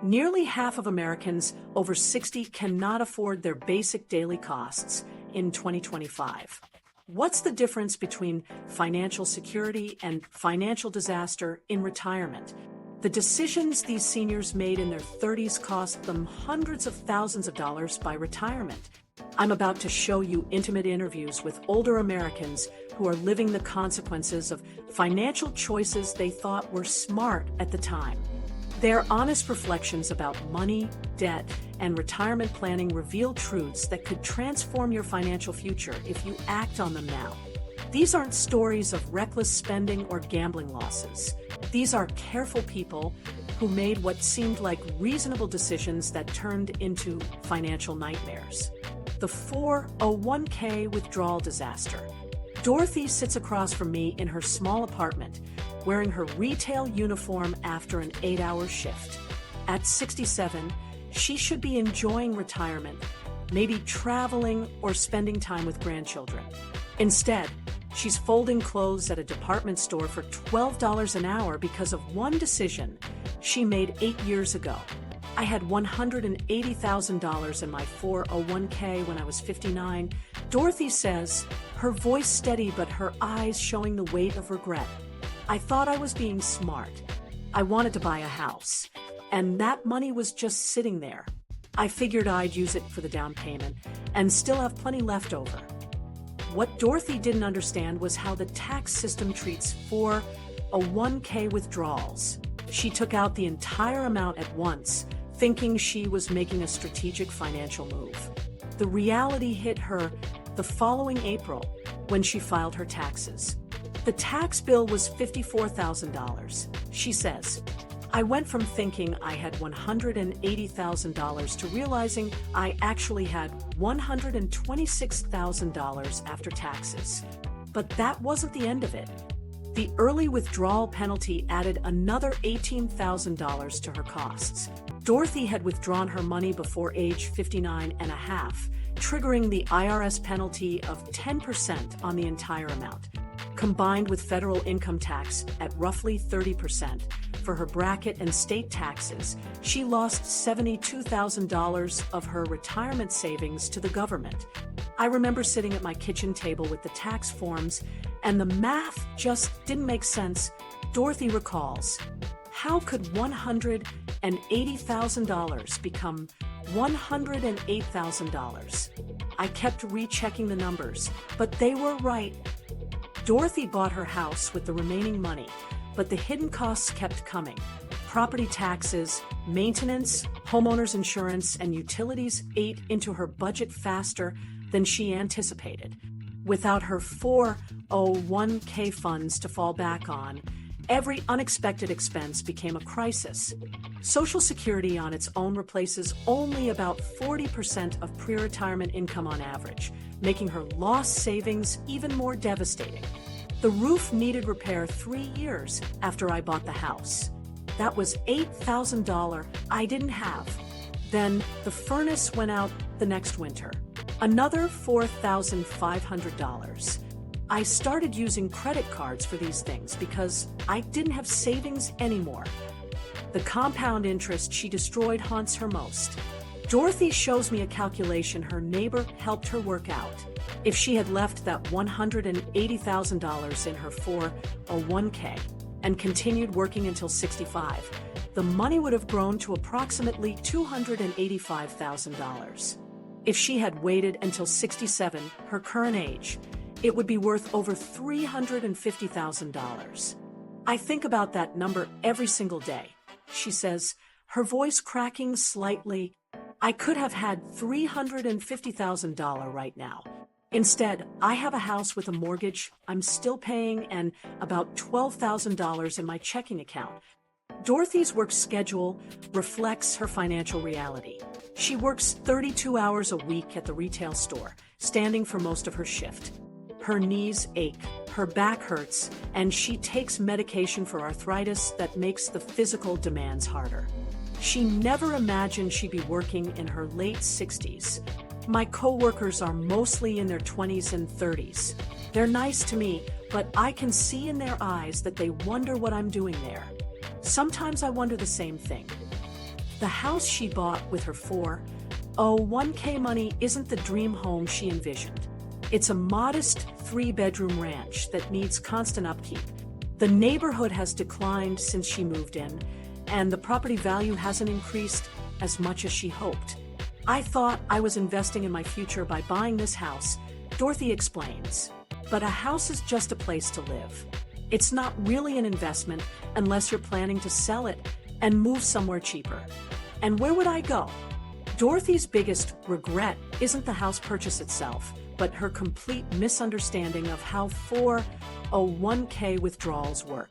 Nearly half of Americans over 60 cannot afford their basic daily costs in 2025. What's the difference between financial security and financial disaster in retirement? The decisions these seniors made in their 30s cost them hundreds of thousands of dollars by retirement. I'm about to show you intimate interviews with older Americans who are living the consequences of financial choices they thought were smart at the time. Their honest reflections about money, debt, and retirement planning reveal truths that could transform your financial future if you act on them now. These aren't stories of reckless spending or gambling losses. These are careful people who made what seemed like reasonable decisions that turned into financial nightmares. The 401k withdrawal disaster. Dorothy sits across from me in her small apartment, wearing her retail uniform after an 8-hour shift. At 67, she should be enjoying retirement, maybe traveling or spending time with grandchildren. Instead, she's folding clothes at a department store for $12 an hour because of one decision she made 8 years ago. I had $180,000 in my 401k when I was 59, Dorothy says, her voice steady but her eyes showing the weight of regret. I thought I was being smart. I wanted to buy a house, and that money was just sitting there. I figured I'd use it for the down payment and still have plenty left over. What Dorothy didn't understand was how the tax system treats 401k withdrawals. She took out the entire amount at once, thinking she was making a strategic financial move. The reality hit her the following April when she filed her taxes. The tax bill was $54,000. She says, I went from thinking I had $180,000 to realizing I actually had $126,000 after taxes. But that wasn't the end of it. The early withdrawal penalty added another $18,000 to her costs. Dorothy had withdrawn her money before age 59 and a half, triggering the IRS penalty of 10% on the entire amount. Combined with federal income tax at roughly 30% for her bracket and state taxes, she lost $72,000 of her retirement savings to the government. I remember sitting at my kitchen table with the tax forms, and the math just didn't make sense. Dorothy recalls, how could $180,000 become $108,000? I kept rechecking the numbers, but they were right. Dorothy bought her house with the remaining money, but the hidden costs kept coming. Property taxes, maintenance, homeowners insurance, and utilities ate into her budget faster than she anticipated. Without her 401k funds to fall back on, every unexpected expense became a crisis. Social Security on its own replaces only about 40% of pre-retirement income on average, making her lost savings even more devastating. The roof needed repair 3 years after I bought the house. That was $8,000 I didn't have. Then the furnace went out the next winter. Another $4,500. I started using credit cards for these things because I didn't have savings anymore. The compound interest she destroyed haunts her most. Dorothy shows me a calculation her neighbor helped her work out. If she had left that $180,000 in her 401k and continued working until 65, the money would have grown to approximately $285,000. If she had waited until 67, her current age, it would be worth over $350,000. I think about that number every single day, she says, her voice cracking slightly. I could have had $350,000 right now. Instead, I have a house with a mortgage I'm still paying and about $12,000 in my checking account. Dorothy's work schedule reflects her financial reality. She works 32 hours a week at the retail store, standing for most of her shift. Her knees ache, her back hurts, and she takes medication for arthritis that makes the physical demands harder. She never imagined she'd be working in her late 60s. My coworkers are mostly in their 20s and 30s. They're nice to me, but I can see in their eyes that they wonder what I'm doing there. Sometimes I wonder the same thing. The house she bought with her 401k money isn't the dream home she envisioned. It's a modest 3-bedroom ranch that needs constant upkeep. The neighborhood has declined since she moved in, and the property value hasn't increased as much as she hoped. I thought I was investing in my future by buying this house, Dorothy explains. But a house is just a place to live. It's not really an investment unless you're planning to sell it and move somewhere cheaper. And where would I go? Dorothy's biggest regret isn't the house purchase itself, but her complete misunderstanding of how 401k withdrawals work.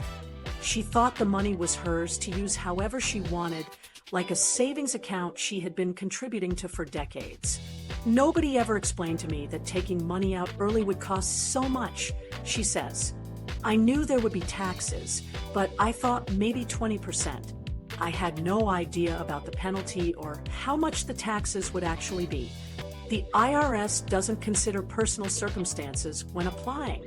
She thought the money was hers to use however she wanted, like a savings account she had been contributing to for decades. Nobody ever explained to me that taking money out early would cost so much, she says. I knew there would be taxes, but I thought maybe 20%. I had no idea about the penalty or how much the taxes would actually be. The IRS doesn't consider personal circumstances when applying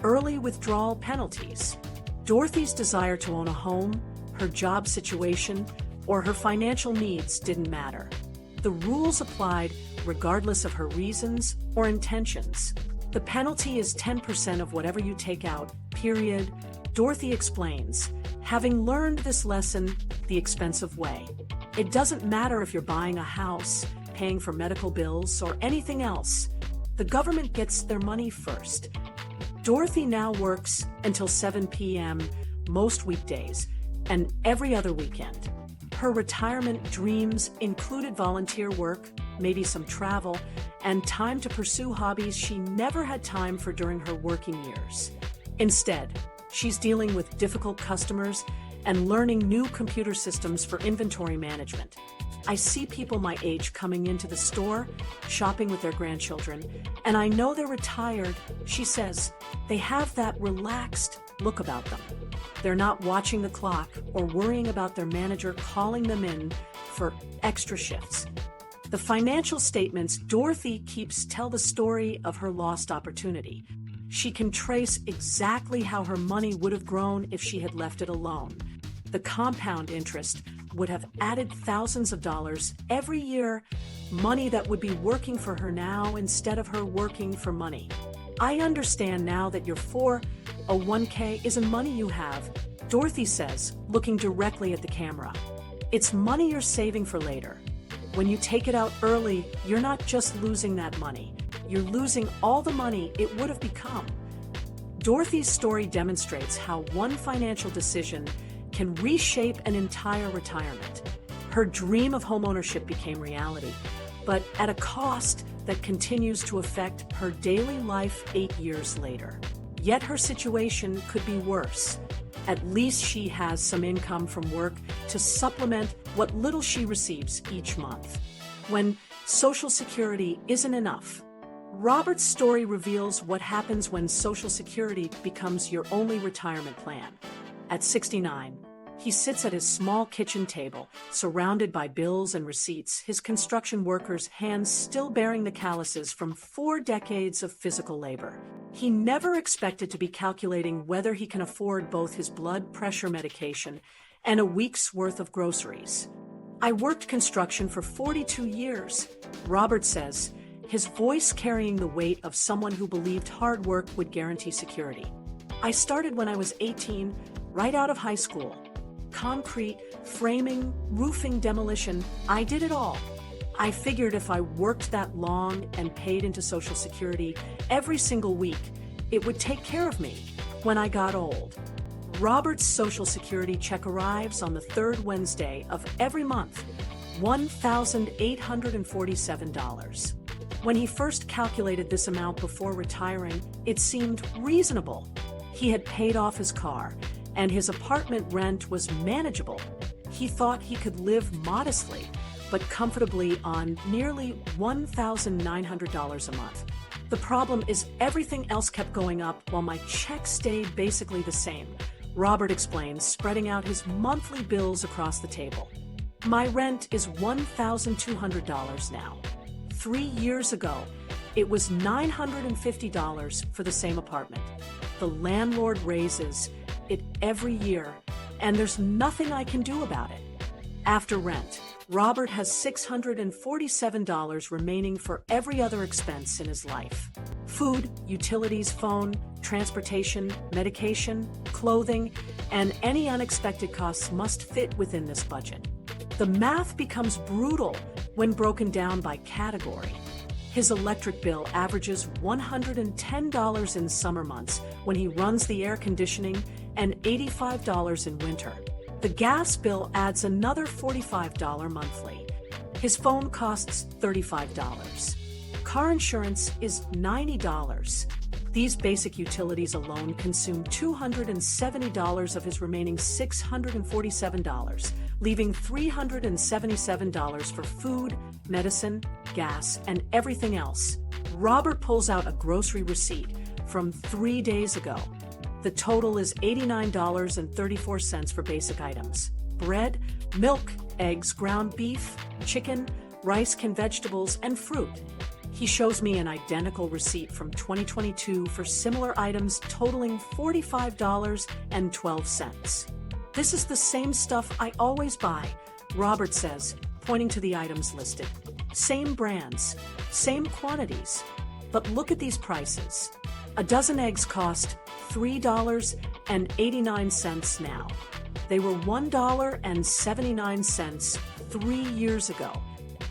early withdrawal penalties. Dorothy's desire to own a home, her job situation, or her financial needs didn't matter. The rules applied regardless of her reasons or intentions. The penalty is 10% of whatever you take out, period, Dorothy explains, having learned this lesson the expensive way. It doesn't matter if you're buying a house, paying for medical bills, or anything else. The government gets their money first. Dorothy now works until 7 p.m. most weekdays and every other weekend. Her retirement dreams included volunteer work, maybe some travel, and time to pursue hobbies she never had time for during her working years. Instead, she's dealing with difficult customers and learning new computer systems for inventory management. I see people my age coming into the store, shopping with their grandchildren, and I know they're retired, she says. They have that relaxed look about them. They're not watching the clock or worrying about their manager calling them in for extra shifts. The financial statements Dorothy keeps tell the story of her lost opportunity. She can trace exactly how her money would have grown if she had left it alone. The compound interest would have added thousands of dollars every year, money that would be working for her now instead of her working for money. I understand now that your 401k isn't money you have, Dorothy says, looking directly at the camera. It's money you're saving for later. When you take it out early, you're not just losing that money. You're losing all the money it would have become. Dorothy's story demonstrates how one financial decision can reshape an entire retirement. Her dream of homeownership became reality, but at a cost that continues to affect her daily life 8 years later. Yet her situation could be worse. At least she has some income from work to supplement what little she receives each month. When Social Security isn't enough, Robert's story reveals what happens when Social Security becomes your only retirement plan. At 69, he sits at his small kitchen table, surrounded by bills and receipts, his construction workers' hands still bearing the calluses from 4 decades of physical labor. He never expected to be calculating whether he can afford both his blood pressure medication and a week's worth of groceries. I worked construction for 42 years, Robert says, his voice carrying the weight of someone who believed hard work would guarantee security. I started when I was 18, right out of high school. Concrete, framing, roofing, demolition, I did it all. I figured if I worked that long and paid into Social Security every single week, it would take care of me when I got old. Robert's Social Security check arrives on the 3rd Wednesday of every month, $1,847. When he first calculated this amount before retiring, it seemed reasonable. He had paid off his car, and his apartment rent was manageable. He thought he could live modestly, but comfortably on nearly $1,900 a month. The problem is everything else kept going up while my check stayed basically the same, Robert explains, spreading out his monthly bills across the table. My rent is $1,200 now. 3 years ago, it was $950 for the same apartment. The landlord raises it every year, and there's nothing I can do about it. After rent, Robert has $647 remaining for every other expense in his life. Food, utilities, phone, transportation, medication, clothing, and any unexpected costs must fit within this budget. The math becomes brutal when broken down by category. His electric bill averages $110 in summer months when he runs the air conditioning and $85 in winter. The gas bill adds another $45 monthly. His phone costs $35. Car insurance is $90. These basic utilities alone consume $270 of his remaining $647, leaving $377 for food, medicine, gas, and everything else. Robert pulls out a grocery receipt from 3 days ago. The total is $89.34 for basic items: bread, milk, eggs, ground beef, chicken, rice, canned vegetables, and fruit. He shows me an identical receipt from 2022 for similar items totaling $45.12. This is the same stuff I always buy, Robert says, pointing to the items listed. Same brands, same quantities. But look at these prices. A dozen eggs cost $3.89 now. They were $1.79 3 years ago.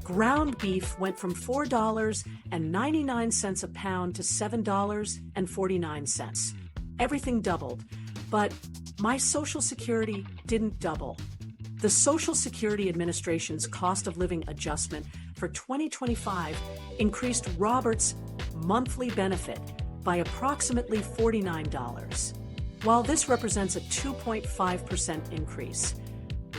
Ground beef went from $4.99 a pound to $7.49. Everything doubled, but my Social Security didn't double. The Social Security Administration's cost of living adjustment for 2025 increased Robert's monthly benefit by approximately $49. While this represents a 2.5% increase,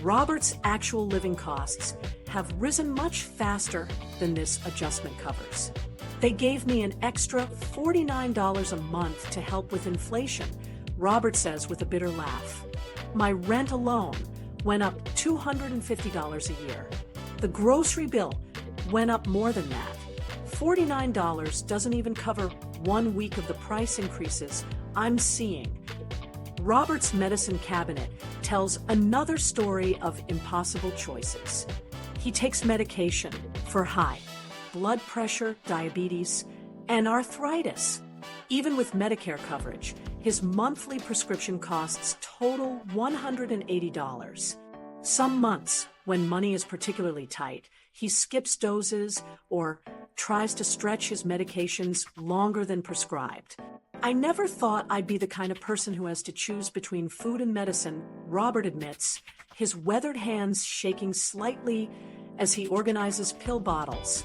Robert's actual living costs have risen much faster than this adjustment covers. They gave me an extra $49 a month to help with inflation, Robert says with a bitter laugh. My rent alone went up $250 a year. The grocery bill went up more than that. $49 doesn't even cover 1 week of the price increases I'm seeing. Robert's medicine cabinet tells another story of impossible choices. He takes medication for high blood pressure, diabetes, and arthritis. Even with Medicare coverage, his monthly prescription costs total $180. Some months, when money is particularly tight, he skips doses or tries to stretch his medications longer than prescribed. I never thought I'd be the kind of person who has to choose between food and medicine, Robert admits, his weathered hands shaking slightly as he organizes pill bottles.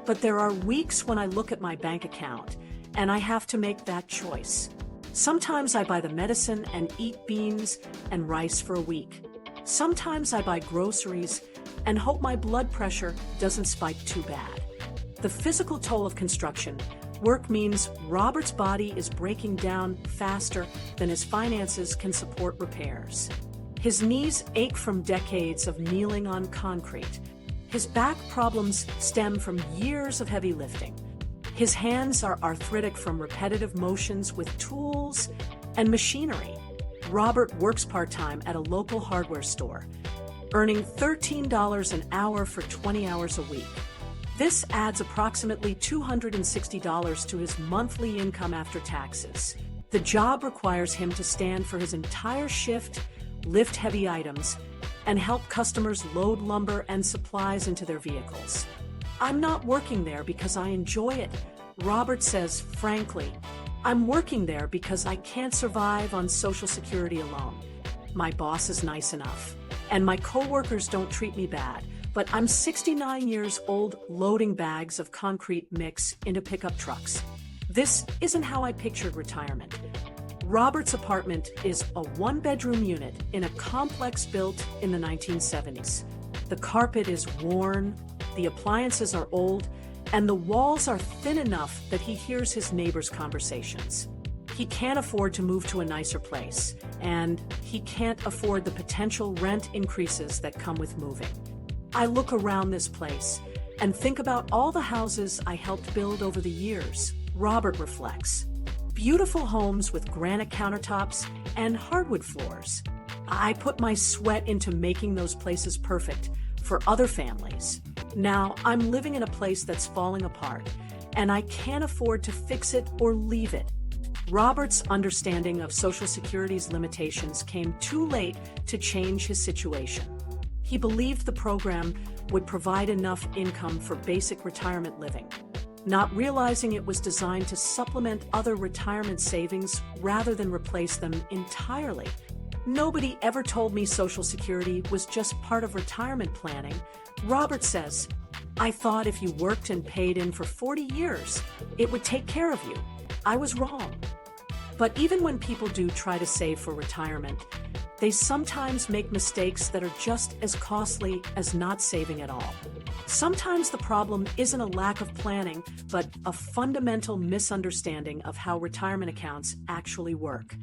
But there are weeks when I look at my bank account and I have to make that choice. Sometimes I buy the medicine and eat beans and rice for a week. Sometimes I buy groceries and hope my blood pressure doesn't spike too bad. The physical toll of construction work means Robert's body is breaking down faster than his finances can support repairs. His knees ache from decades of kneeling on concrete. His back problems stem from years of heavy lifting. His hands are arthritic from repetitive motions with tools and machinery. Robert works part-time at a local hardware store, earning $13 an hour for 20 hours a week. This adds approximately $260 to his monthly income after taxes. The job requires him to stand for his entire shift, lift heavy items, and help customers load lumber and supplies into their vehicles. I'm not working there because I enjoy it, Robert says frankly. I'm working there because I can't survive on Social Security alone. My boss is nice enough, and my coworkers don't treat me bad, but I'm 69 years old loading bags of concrete mix into pickup trucks. This isn't how I pictured retirement. Robert's apartment is a one-bedroom unit in a complex built in the 1970s. The carpet is worn, the appliances are old, and the walls are thin enough that he hears his neighbors' conversations. He can't afford to move to a nicer place, and he can't afford the potential rent increases that come with moving. I look around this place and think about all the houses I helped build over the years, Robert reflects. Beautiful homes with granite countertops and hardwood floors. I put my sweat into making those places perfect, for other families. Now, I'm living in a place that's falling apart, and I can't afford to fix it or leave it. Robert's understanding of Social Security's limitations came too late to change his situation. He believed the program would provide enough income for basic retirement living, not realizing it was designed to supplement other retirement savings rather than replace them entirely. Nobody ever told me Social Security was just part of retirement planning, Robert says. I thought if you worked and paid in for 40 years, it would take care of you. I was wrong. But even when people do try to save for retirement, they sometimes make mistakes that are just as costly as not saving at all. Sometimes the problem isn't a lack of planning, but a fundamental misunderstanding of how retirement accounts actually work.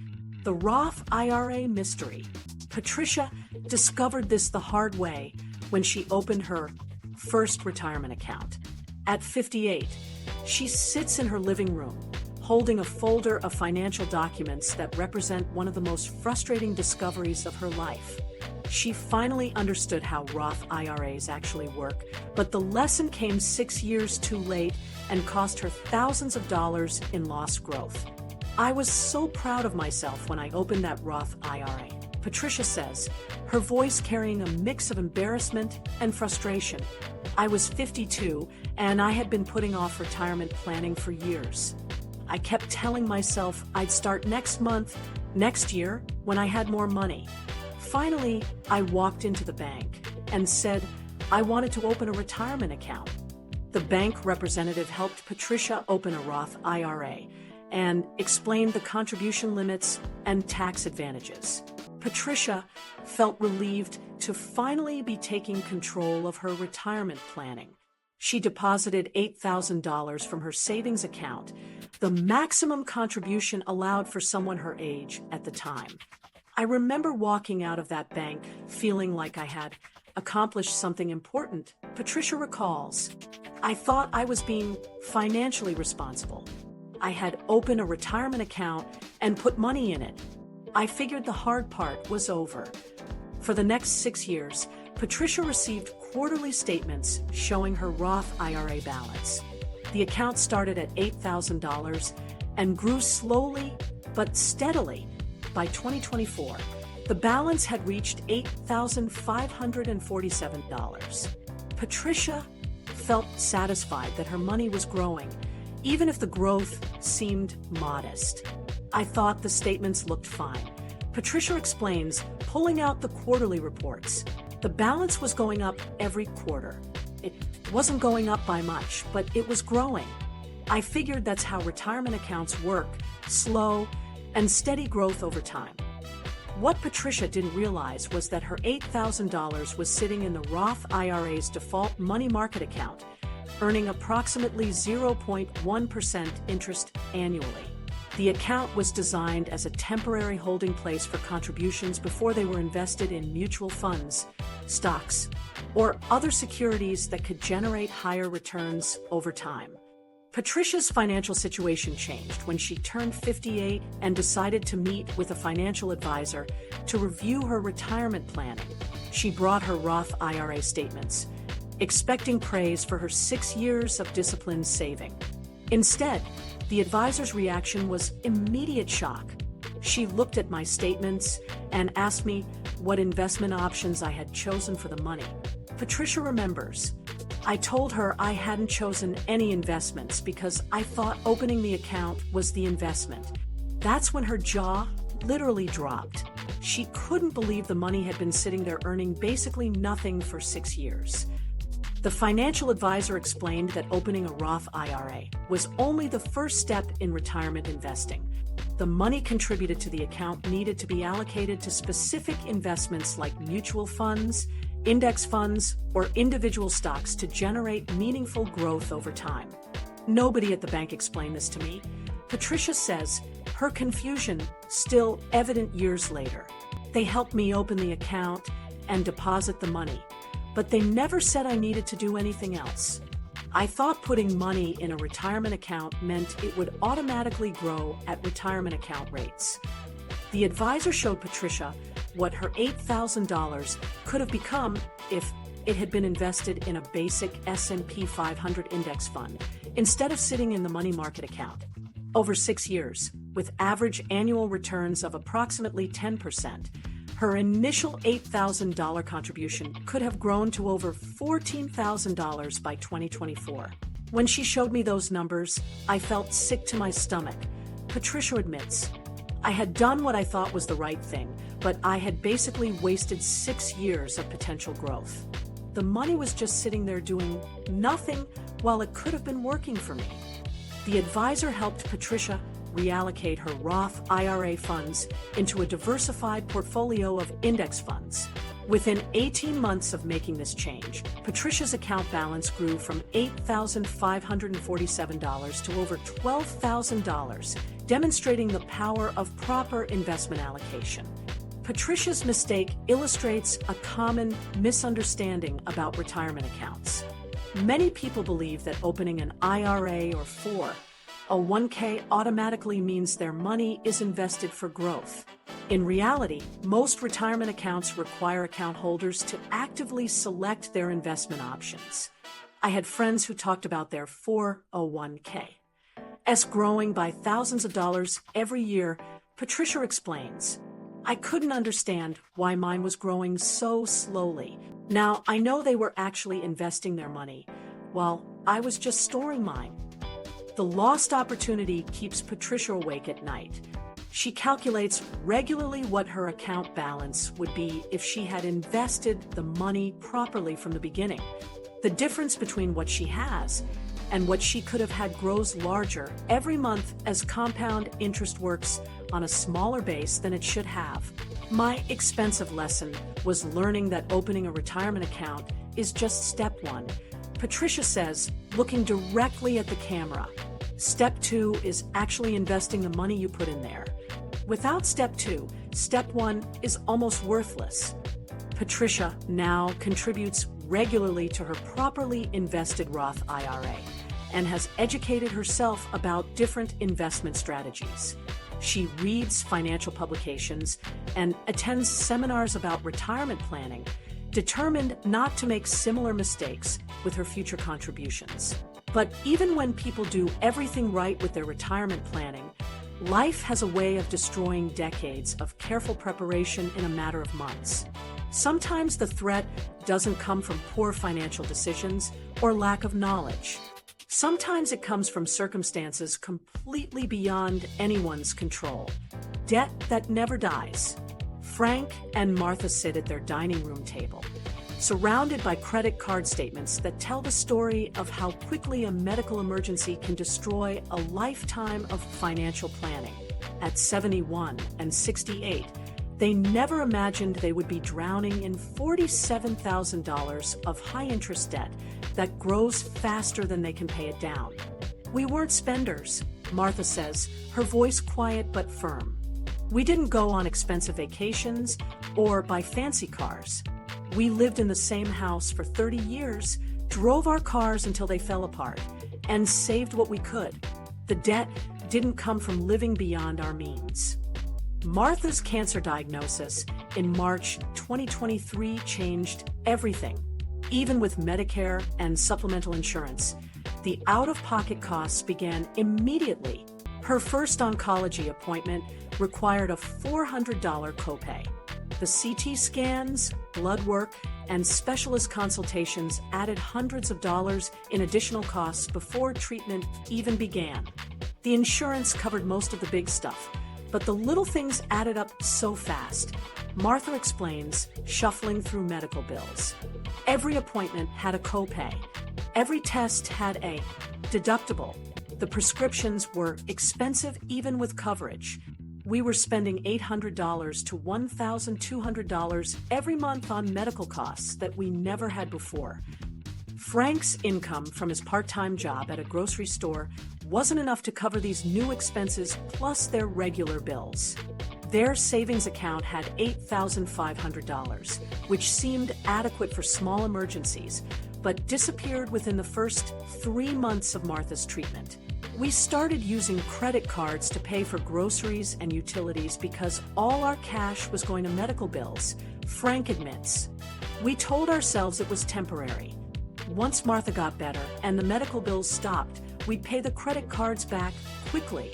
The Roth IRA mystery. Patricia discovered this the hard way when she opened her first retirement account. At 58, she sits in her living room, holding a folder of financial documents that represent one of the most frustrating discoveries of her life. She finally understood how Roth IRAs actually work, but the lesson came 6 years too late and cost her thousands of dollars in lost growth. I was so proud of myself when I opened that Roth IRA, Patricia says, her voice carrying a mix of embarrassment and frustration. I was 52, and I had been putting off retirement planning for years. I kept telling myself I'd start next month, next year, when I had more money. Finally, I walked into the bank and said I wanted to open a retirement account. The bank representative helped Patricia open a Roth IRA and explained the contribution limits and tax advantages. Patricia felt relieved to finally be taking control of her retirement planning. She deposited $8,000 from her savings account, the maximum contribution allowed for someone her age at the time. I remember walking out of that bank feeling like I had accomplished something important, Patricia recalls. I thought I was being financially responsible. I had opened a retirement account and put money in it. I figured the hard part was over. For the next 6 years, Patricia received quarterly statements showing her Roth IRA balance. The account started at $8,000 and grew slowly but steadily. By 2024, the balance had reached $8,547. Patricia felt satisfied that her money was growing, even if the growth seemed modest. I thought the statements looked fine. Patricia explains, pulling out the quarterly reports. The balance was going up every quarter. It wasn't going up by much, but it was growing. I figured that's how retirement accounts work, slow and steady growth over time. What Patricia didn't realize was that her $8,000 was sitting in the Roth IRA's default money market account, earning approximately 0.1% interest annually. The account was designed as a temporary holding place for contributions before they were invested in mutual funds, stocks, or other securities that could generate higher returns over time. Patricia's financial situation changed when she turned 58 and decided to meet with a financial advisor to review her retirement planning. She brought her Roth IRA statements, expecting praise for her 6 years of disciplined saving. Instead, the advisor's reaction was immediate shock. She looked at my statements and asked me what investment options I had chosen for the money. Patricia remembers, I told her I hadn't chosen any investments because I thought opening the account was the investment. That's when her jaw literally dropped. She couldn't believe the money had been sitting there earning basically nothing for 6 years. The financial advisor explained that opening a Roth IRA was only the first step in retirement investing. The money contributed to the account needed to be allocated to specific investments like mutual funds, index funds, or individual stocks to generate meaningful growth over time. Nobody at the bank explained this to me. Patricia says, her confusion still evident years later. They helped me open the account and deposit the money, but they never said I needed to do anything else. I thought putting money in a retirement account meant it would automatically grow at retirement account rates. The advisor showed Patricia what her $8,000 could have become if it had been invested in a basic S&P 500 index fund instead of sitting in the money market account. Over 6 years, with average annual returns of approximately 10%, her initial $8,000 contribution could have grown to over $14,000 by 2024. When she showed me those numbers, I felt sick to my stomach. Patricia admits, I had done what I thought was the right thing, but I had basically wasted 6 years of potential growth. The money was just sitting there doing nothing while it could have been working for me. The advisor helped Patricia reallocate her Roth IRA funds into a diversified portfolio of index funds. Within 18 months of making this change, Patricia's account balance grew from $8,547 to over $12,000, demonstrating the power of proper investment allocation. Patricia's mistake illustrates a common misunderstanding about retirement accounts. Many people believe that opening an IRA or 401k automatically means their money is invested for growth. In reality, most retirement accounts require account holders to actively select their investment options. I had friends who talked about their 401k as growing by thousands of dollars every year. Patricia explains, I couldn't understand why mine was growing so slowly. Now, I know they were actually investing their money, while I was just storing mine. The lost opportunity keeps Patricia awake at night. She calculates regularly what her account balance would be if she had invested the money properly from the beginning. The difference between what she has and what she could have had grows larger every month as compound interest works on a smaller base than it should have. My expensive lesson was learning that opening a retirement account is just step one. Patricia says, looking directly at the camera. Step 2 is actually investing the money you put in there. Without step 2, step 1 is almost worthless. Patricia now contributes regularly to her properly invested Roth IRA and has educated herself about different investment strategies. She reads financial publications and attends seminars about retirement planning, determined not to make similar mistakes with her future contributions. But even when people do everything right with their retirement planning, life has a way of destroying decades of careful preparation in a matter of months. Sometimes the threat doesn't come from poor financial decisions or lack of knowledge. Sometimes it comes from circumstances completely beyond anyone's control. Debt that never dies. Frank and Martha sit at their dining room table, surrounded by credit card statements that tell the story of how quickly a medical emergency can destroy a lifetime of financial planning. At 71 and 68, they never imagined they would be drowning in $47,000 of high-interest debt that grows faster than they can pay it down. We weren't spenders, Martha says, her voice quiet but firm. We didn't go on expensive vacations or buy fancy cars. We lived in the same house for 30 years, drove our cars until they fell apart, and saved what we could. The debt didn't come from living beyond our means. Martha's cancer diagnosis in March 2023 changed everything. Even with Medicare and supplemental insurance, the out-of-pocket costs began immediately. Her first oncology appointment required a $400 copay. The CT scans, blood work, and specialist consultations added hundreds of dollars in additional costs before treatment even began. The insurance covered most of the big stuff, but the little things added up so fast. Martha explains, shuffling through medical bills. Every appointment had a copay. Every test had a deductible. The prescriptions were expensive even with coverage. We were spending $800 to $1,200 every month on medical costs that we never had before. Frank's income from his part-time job at a grocery store wasn't enough to cover these new expenses plus their regular bills. Their savings account had $8,500, which seemed adequate for small emergencies, but disappeared within the first 3 months of Martha's treatment. We started using credit cards to pay for groceries and utilities because all our cash was going to medical bills, Frank admits. We told ourselves it was temporary. Once Martha got better and the medical bills stopped, we'd pay the credit cards back quickly.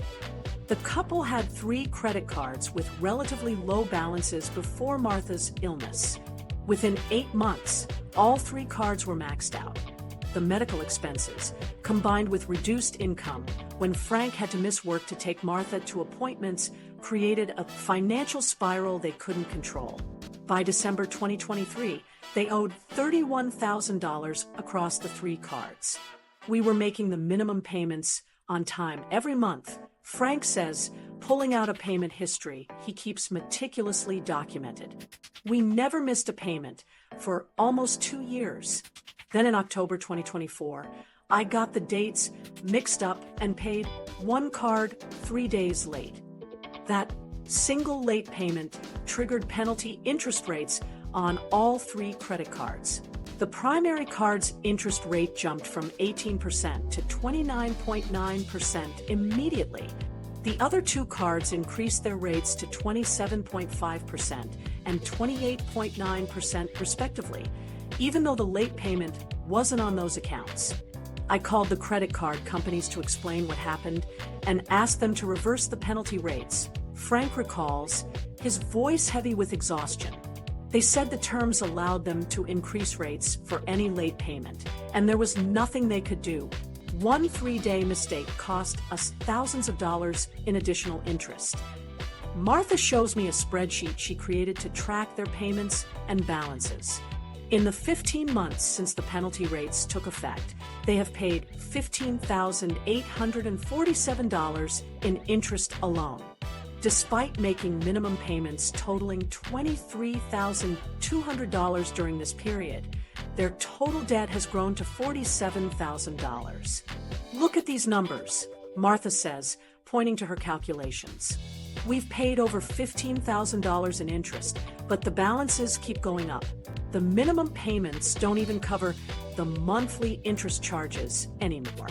The couple had 3 credit cards with relatively low balances before Martha's illness. Within 8 months, all 3 cards were maxed out. The medical expenses, combined with reduced income, when Frank had to miss work to take Martha to appointments, created a financial spiral they couldn't control. By December 2023, they owed $31,000 across the 3 cards. We were making the minimum payments on time every month. Frank says, pulling out a payment history he keeps meticulously documented. We never missed a payment for almost 2 years. Then in October 2024, I got the dates mixed up and paid 1 card 3 days late. That single late payment triggered penalty interest rates on all 3 credit cards. The primary card's interest rate jumped from 18% to 29.9% immediately. The other 2 cards increased their rates to 27.5% and 28.9% respectively, even though the late payment wasn't on those accounts. I called the credit card companies to explain what happened and asked them to reverse the penalty rates. Frank recalls, his voice heavy with exhaustion. They said the terms allowed them to increase rates for any late payment, and there was nothing they could do. One 3-day mistake cost us thousands of dollars in additional interest. Martha shows me a spreadsheet she created to track their payments and balances. In the 15 months since the penalty rates took effect, they have paid $15,847 in interest alone. Despite making minimum payments totaling $23,200 during this period, their total debt has grown to $47,000. Look at these numbers, Martha says, pointing to her calculations. We've paid over $15,000 in interest, but the balances keep going up. The minimum payments don't even cover the monthly interest charges anymore.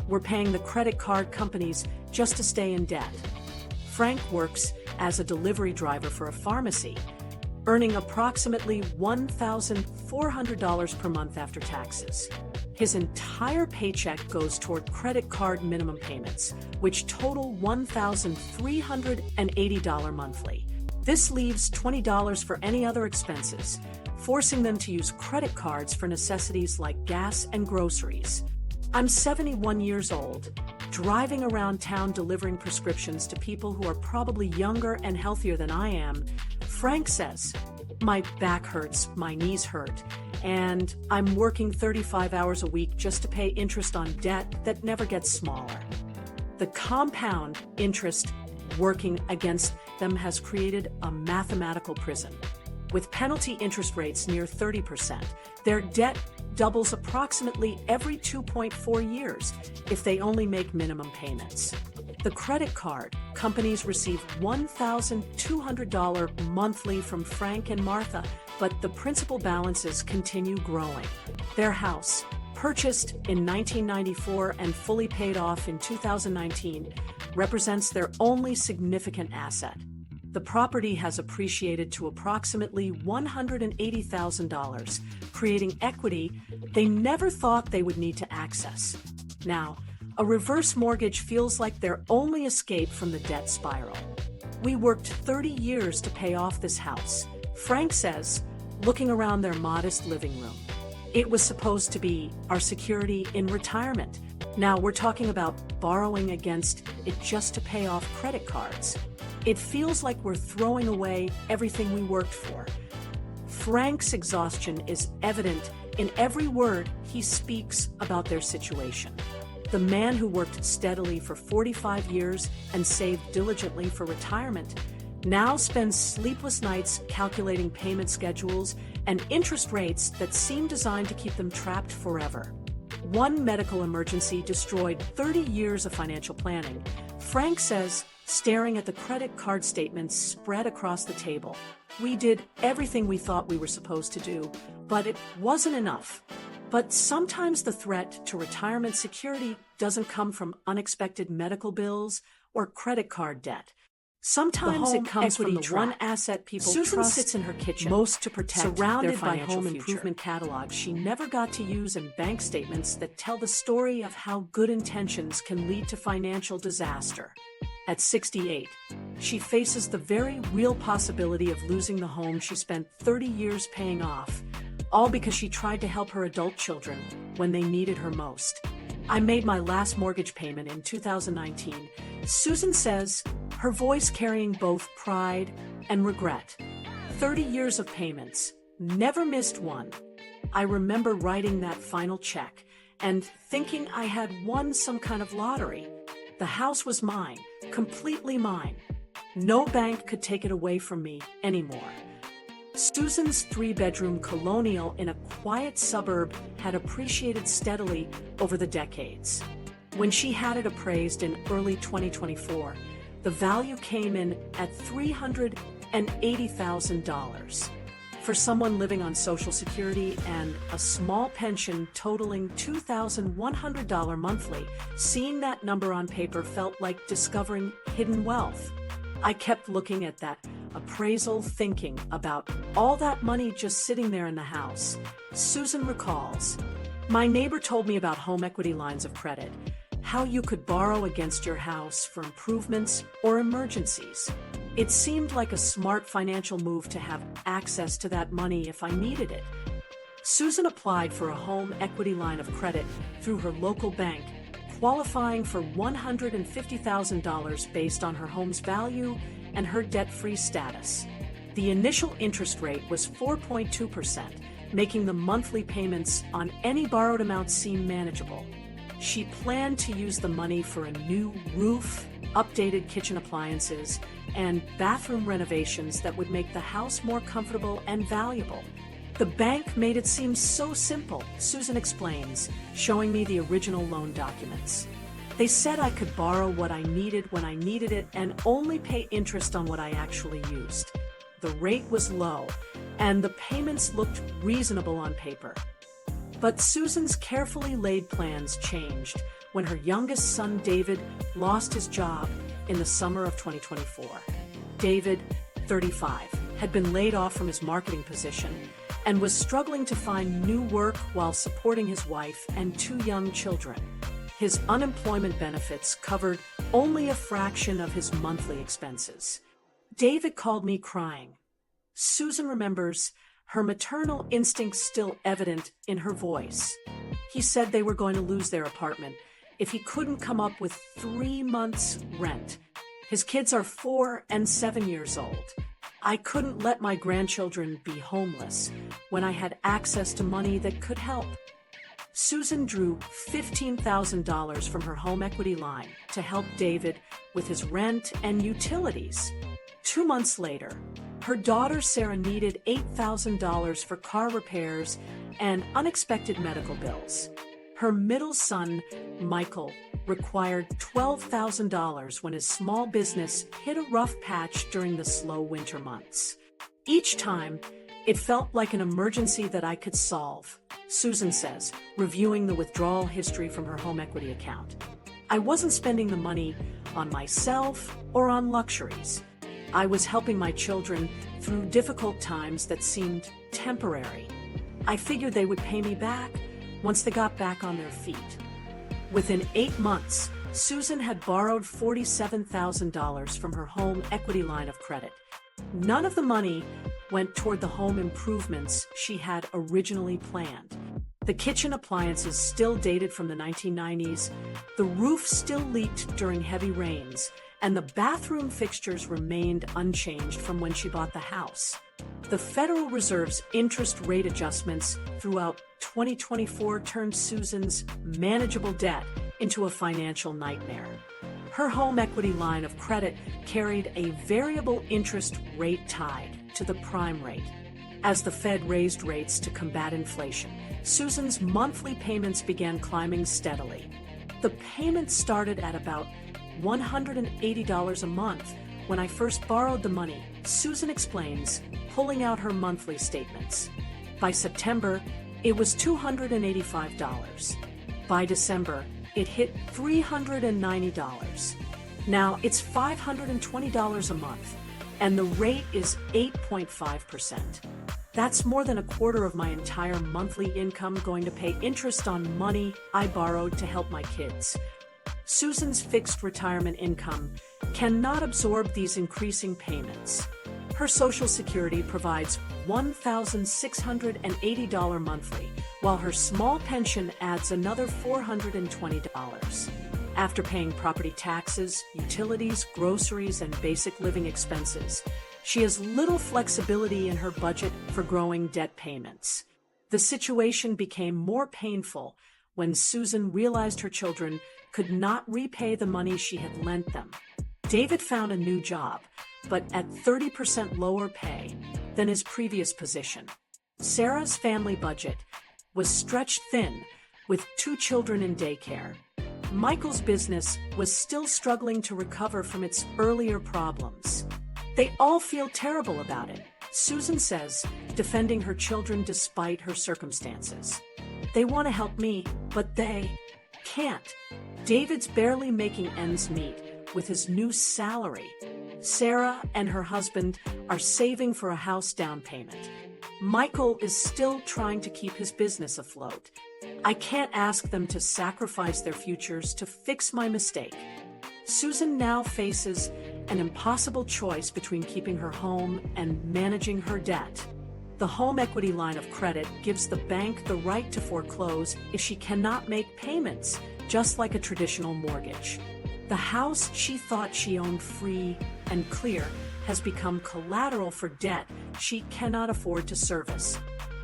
We're paying the credit card companies just to stay in debt. Frank works as a delivery driver for a pharmacy, earning approximately $1,400 per month after taxes. His entire paycheck goes toward credit card minimum payments, which total $1,380 monthly. This leaves $20 for any other expenses, forcing them to use credit cards for necessities like gas and groceries. I'm 71 years old, driving around town delivering prescriptions to people who are probably younger and healthier than I am. Frank says, my back hurts, my knees hurt, and I'm working 35 hours a week just to pay interest on debt that never gets smaller. The compound interest working against them has created a mathematical prison. With penalty interest rates near 30%, their debt doubles approximately every 2.4 years if they only make minimum payments. The credit card companies receive $1,200 monthly from Frank and Martha, but the principal balances continue growing. Their house, purchased in 1994 and fully paid off in 2019, represents their only significant asset. The property has appreciated to approximately $180,000, creating equity they never thought they would need to access. Now, a reverse mortgage feels like their only escape from the debt spiral. We worked 30 years to pay off this house, Frank says, looking around their modest living room. It was supposed to be our security in retirement. Now we're talking about borrowing against it just to pay off credit cards. It feels like we're throwing away everything we worked for. Frank's exhaustion is evident in every word he speaks about their situation. The man who worked steadily for 45 years and saved diligently for retirement now spends sleepless nights calculating payment schedules and interest rates that seem designed to keep them trapped forever. One medical emergency destroyed 30 years of financial planning, Frank says, staring at the credit card statements spread across the table. We did everything we thought we were supposed to do, but it wasn't enough. But sometimes the threat to retirement security doesn't come from unexpected medical bills or credit card debt. Sometimes it comes from the trap. one asset people Susan trust sits in her kitchen, most to protect surrounded their by financial home future. improvement Catalogs she never got to use, and bank statements that tell the story of how good intentions can lead to financial disaster. At 68, she faces the very real possibility of losing the home she spent 30 years paying off, all because she tried to help her adult children when they needed her most. I made my last mortgage payment in 2019, Susan says, her voice carrying both pride and regret. 30 years of payments, never missed one. I remember writing that final check and thinking I had won some kind of lottery. The house was mine, completely mine. No bank could take it away from me anymore. Susan's 3-bedroom colonial in a quiet suburb had appreciated steadily over the decades. When she had it appraised in early 2024, the value came in at $380,000. For someone living on Social Security and a small pension totaling $2,100 monthly, seeing that number on paper felt like discovering hidden wealth. I kept looking at that appraisal, thinking about all that money just sitting there in the house. Susan recalls, "My neighbor told me about home equity lines of credit, how you could borrow against your house for improvements or emergencies. It seemed like a smart financial move to have access to that money if I needed it." Susan applied for a home equity line of credit through her local bank, qualifying for $150,000 based on her home's value and her debt-free status. The initial interest rate was 4.2%, making the monthly payments on any borrowed amount seem manageable. She planned to use the money for a new roof, updated kitchen appliances, and bathroom renovations that would make the house more comfortable and valuable. The bank made it seem so simple, Susan explains, showing me the original loan documents. They said I could borrow what I needed when I needed it and only pay interest on what I actually used. The rate was low, and the payments looked reasonable on paper. But Susan's carefully laid plans changed when her youngest son, David, lost his job in the summer of 2024. David, 35, had been laid off from his marketing position and was struggling to find new work while supporting his wife and 2 young children. His unemployment benefits covered only a fraction of his monthly expenses. David called me crying. Susan remembers her maternal instincts still evident in her voice. He said they were going to lose their apartment if he couldn't come up with 3 months' rent. His kids are 4 and 7 years old. I couldn't let my grandchildren be homeless when I had access to money that could help. Susan drew $15,000 from her home equity line to help David with his rent and utilities. 2 months later, her daughter Sarah needed $8,000 for car repairs and unexpected medical bills. Her middle son, Michael, required $12,000 when his small business hit a rough patch during the slow winter months. Each time, it felt like an emergency that I could solve, Susan says, reviewing the withdrawal history from her home equity account. I wasn't spending the money on myself or on luxuries. I was helping my children through difficult times that seemed temporary. I figured they would pay me back once they got back on their feet. Within 8 months, Susan had borrowed $47,000 from her home equity line of credit. None of the money went toward the home improvements she had originally planned. The kitchen appliances still dated from the 1990s, the roof still leaked during heavy rains, and the bathroom fixtures remained unchanged from when she bought the house. The Federal Reserve's interest rate adjustments throughout 2024 turned Susan's manageable debt into a financial nightmare. Her home equity line of credit carried a variable interest rate tied to the prime rate. As the Fed raised rates to combat inflation, Susan's monthly payments began climbing steadily. The payments started at about $180 a month when I first borrowed the money, Susan explains, pulling out her monthly statements. By September, it was $285. By December, it hit $390. Now, it's $520 a month, and the rate is 8.5%. That's more than a quarter of my entire monthly income going to pay interest on money I borrowed to help my kids. Susan's fixed retirement income cannot absorb these increasing payments. Her Social Security provides $1,680 monthly, while her small pension adds another $420. After paying property taxes, utilities, groceries, and basic living expenses, she has little flexibility in her budget for growing debt payments. The situation became more painful when Susan realized her children could not repay the money she had lent them. David found a new job, but at 30% lower pay than his previous position. Sarah's family budget was stretched thin, with 2 children in daycare. Michael's business was still struggling to recover from its earlier problems. They all feel terrible about it, Susan says, defending her children despite her circumstances. They want to help me, but they can't. David's barely making ends meet with his new salary. Sarah and her husband are saving for a house down payment. Michael is still trying to keep his business afloat. I can't ask them to sacrifice their futures to fix my mistake. Susan now faces an impossible choice between keeping her home and managing her debt. The home equity line of credit gives the bank the right to foreclose if she cannot make payments, just like a traditional mortgage. The house she thought she owned free and clear has become collateral for debt she cannot afford to service.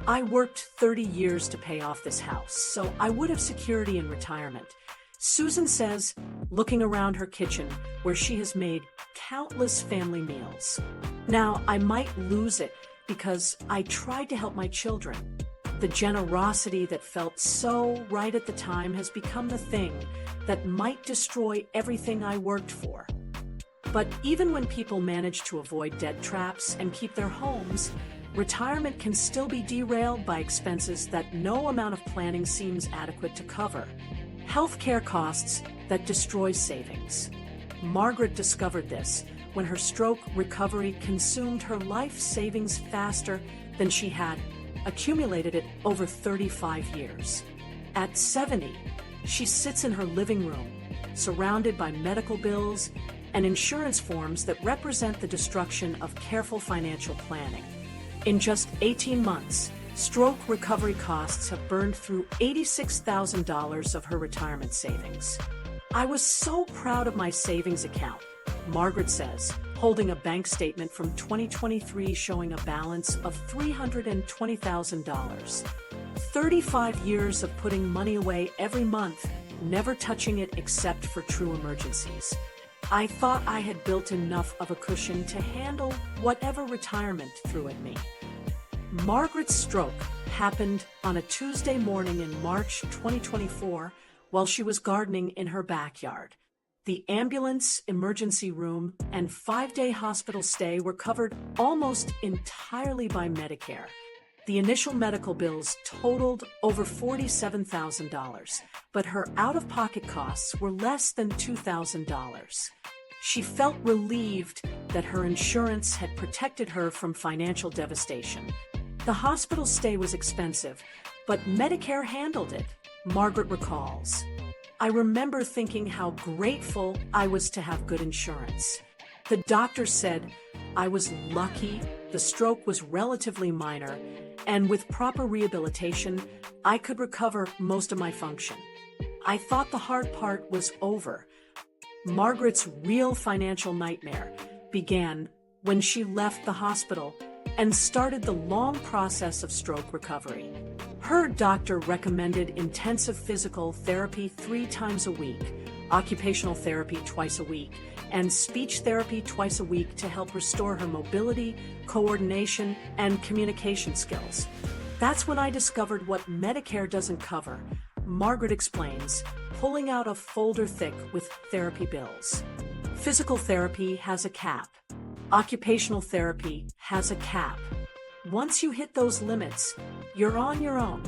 I worked 30 years to pay off this house, so I would have security in retirement, Susan says, looking around her kitchen where she has made countless family meals. Now, I might lose it because I tried to help my children. The generosity that felt so right at the time has become the thing that might destroy everything I worked for. But even when people manage to avoid debt traps and keep their homes, retirement can still be derailed by expenses that no amount of planning seems adequate to cover. Healthcare costs that destroy savings. Margaret discovered this when her stroke recovery consumed her life savings faster than she had accumulated it over 35 years. At 70, she sits in her living room, surrounded by medical bills and insurance forms that represent the destruction of careful financial planning. In just 18 months, stroke recovery costs have burned through $86,000 of her retirement savings. I was so proud of my savings account, Margaret says, holding a bank statement from 2023 showing a balance of $320,000. 35 years of putting money away every month, never touching it except for true emergencies. I thought I had built enough of a cushion to handle whatever retirement threw at me. Margaret's stroke happened on a Tuesday morning in March 2024 while she was gardening in her backyard. The ambulance, emergency room, and 5-day hospital stay were covered almost entirely by Medicare. The initial medical bills totaled over $47,000, but her out-of-pocket costs were less than $2,000. She felt relieved that her insurance had protected her from financial devastation. The hospital stay was expensive, but Medicare handled it, Margaret recalls. I remember thinking how grateful I was to have good insurance. The doctor said I was lucky, the stroke was relatively minor, and with proper rehabilitation, I could recover most of my function. I thought the hard part was over. Margaret's real financial nightmare began when she left the hospital and started the long process of stroke recovery. Her doctor recommended intensive physical therapy 3 times a week, occupational therapy twice a week, and speech therapy twice a week to help restore her mobility, coordination, and communication skills. That's when I discovered what Medicare doesn't cover, Margaret explains, pulling out a folder thick with therapy bills. Physical therapy has a cap. Occupational therapy has a cap. Once you hit those limits, you're on your own.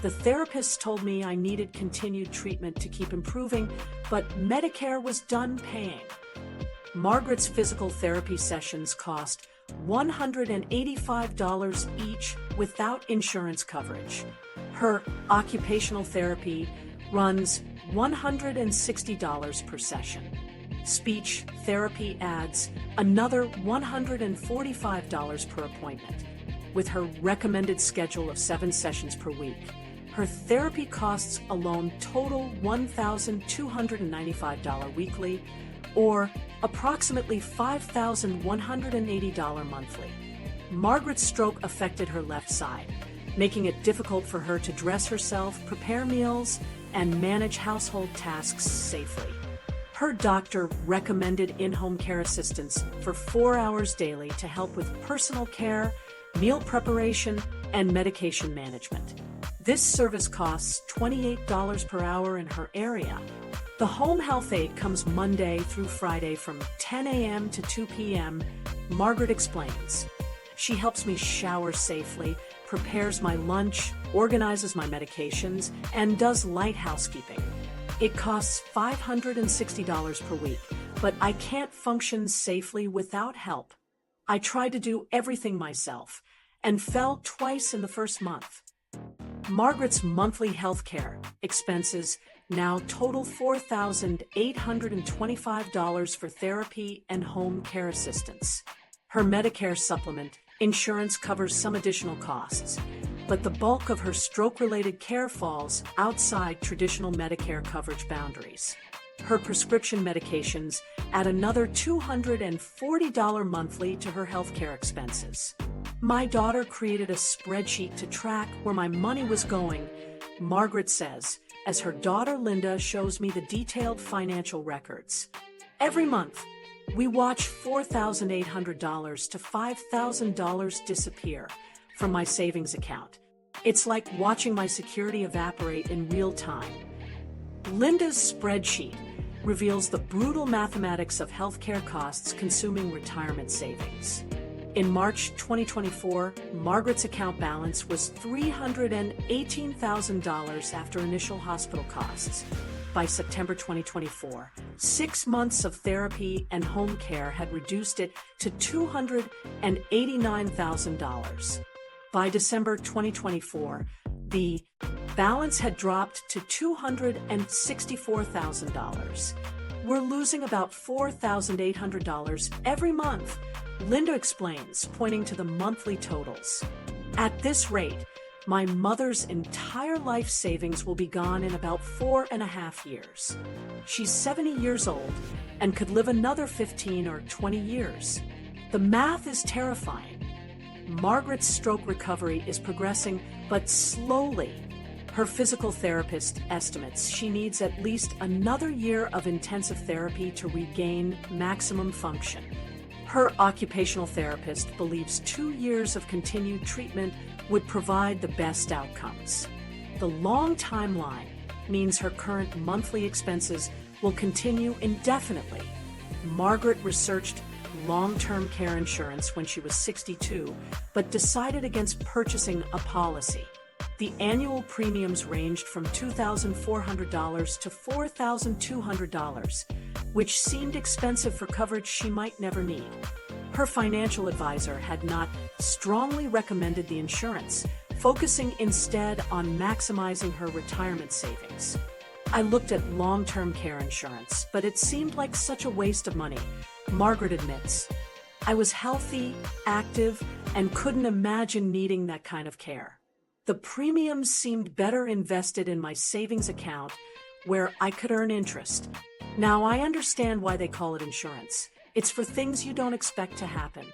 The therapist told me I needed continued treatment to keep improving, but Medicare was done paying. Margaret's physical therapy sessions cost $185 each without insurance coverage. Her occupational therapy runs $160 per session. Speech therapy adds another $145 per appointment. With her recommended schedule of 7 sessions per week, her therapy costs alone total $1,295 weekly, or approximately $5,180 monthly. Margaret's stroke affected her left side, making it difficult for her to dress herself, prepare meals, and manage household tasks safely. Her doctor recommended in-home care assistance for 4 hours daily to help with personal care, meal preparation, and medication management. This service costs $28 per hour in her area. The home health aide comes Monday through Friday from 10 a.m. to 2 p.m., Margaret explains. She helps me shower safely, prepares my lunch, organizes my medications, and does light housekeeping. It costs $560 per week, but I can't function safely without help. I tried to do everything myself and fell twice in the first month. Margaret's monthly health care expenses now total $4,825 for therapy and home care assistance. Her Medicare supplement insurance covers some additional costs, but the bulk of her stroke-related care falls outside traditional Medicare coverage boundaries. Her prescription medications add another $240 monthly to her healthcare expenses. My daughter created a spreadsheet to track where my money was going, Margaret says, as her daughter Linda shows me the detailed financial records. Every month, we watch $4,800 to $5,000 disappear from my savings account. It's like watching my security evaporate in real time. Linda's spreadsheet reveals the brutal mathematics of healthcare costs consuming retirement savings. In March 2024, Margaret's account balance was $318,000 after initial hospital costs. By September 2024, 6 months of therapy and home care had reduced it to $289,000. By December 2024, the balance had dropped to $264,000. We're losing about $4,800 every month, Linda explains, pointing to the monthly totals. At this rate, my mother's entire life savings will be gone in about 4.5 years. She's 70 years old and could live another 15 or 20 years. The math is terrifying. Margaret's stroke recovery is progressing, but slowly. Her physical therapist estimates she needs at least another year of intensive therapy to regain maximum function. Her occupational therapist believes 2 years of continued treatment would provide the best outcomes. The long timeline means her current monthly expenses will continue indefinitely. Margaret researched long-term care insurance when she was 62, but decided against purchasing a policy. The annual premiums ranged from $2,400 to $4,200, which seemed expensive for coverage she might never need. Her financial advisor had not strongly recommended the insurance, focusing instead on maximizing her retirement savings. I looked at long-term care insurance, but it seemed like such a waste of money, Margaret admits. I was healthy, active, and couldn't imagine needing that kind of care. The premiums seemed better invested in my savings account, where I could earn interest. Now I understand why they call it insurance. It's for things you don't expect to happen.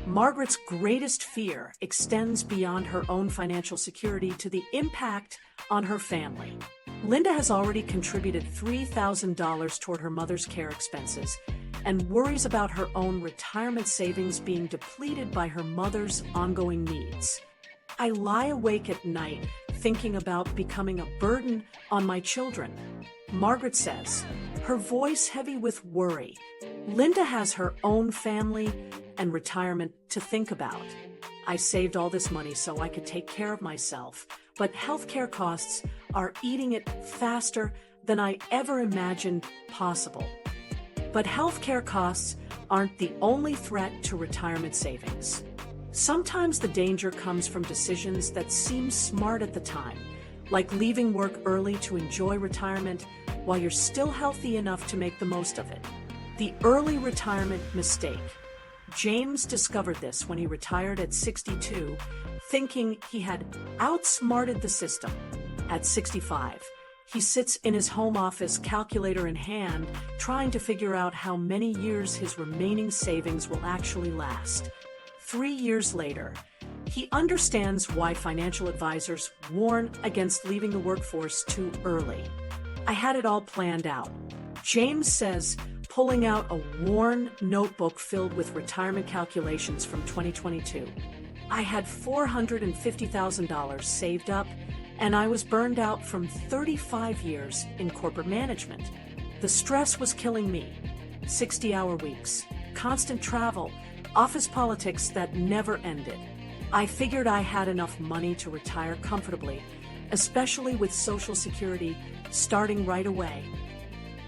Margaret's greatest fear extends beyond her own financial security to the impact on her family. Linda has already contributed $3,000 toward her mother's care expenses and worries about her own retirement savings being depleted by her mother's ongoing needs. I lie awake at night thinking about becoming a burden on my children, Margaret says, her voice heavy with worry. Linda has her own family and retirement to think about. I saved all this money so I could take care of myself, but healthcare costs are eating it faster than I ever imagined possible. But healthcare costs aren't the only threat to retirement savings. Sometimes the danger comes from decisions that seem smart at the time, like leaving work early to enjoy retirement while you're still healthy enough to make the most of it. The early retirement mistake. James discovered this when he retired at 62, thinking he had outsmarted the system. At 65, he sits in his home office, calculator in hand, trying to figure out how many years his remaining savings will actually last. 3 years later, he understands why financial advisors warn against leaving the workforce too early. I had it all planned out. James says, pulling out a worn notebook filled with retirement calculations from 2022. I had $450,000 saved up, and I was burned out from 35 years in corporate management. The stress was killing me. 60-hour weeks, constant travel, office politics that never ended. I figured I had enough money to retire comfortably, especially with Social Security starting right away.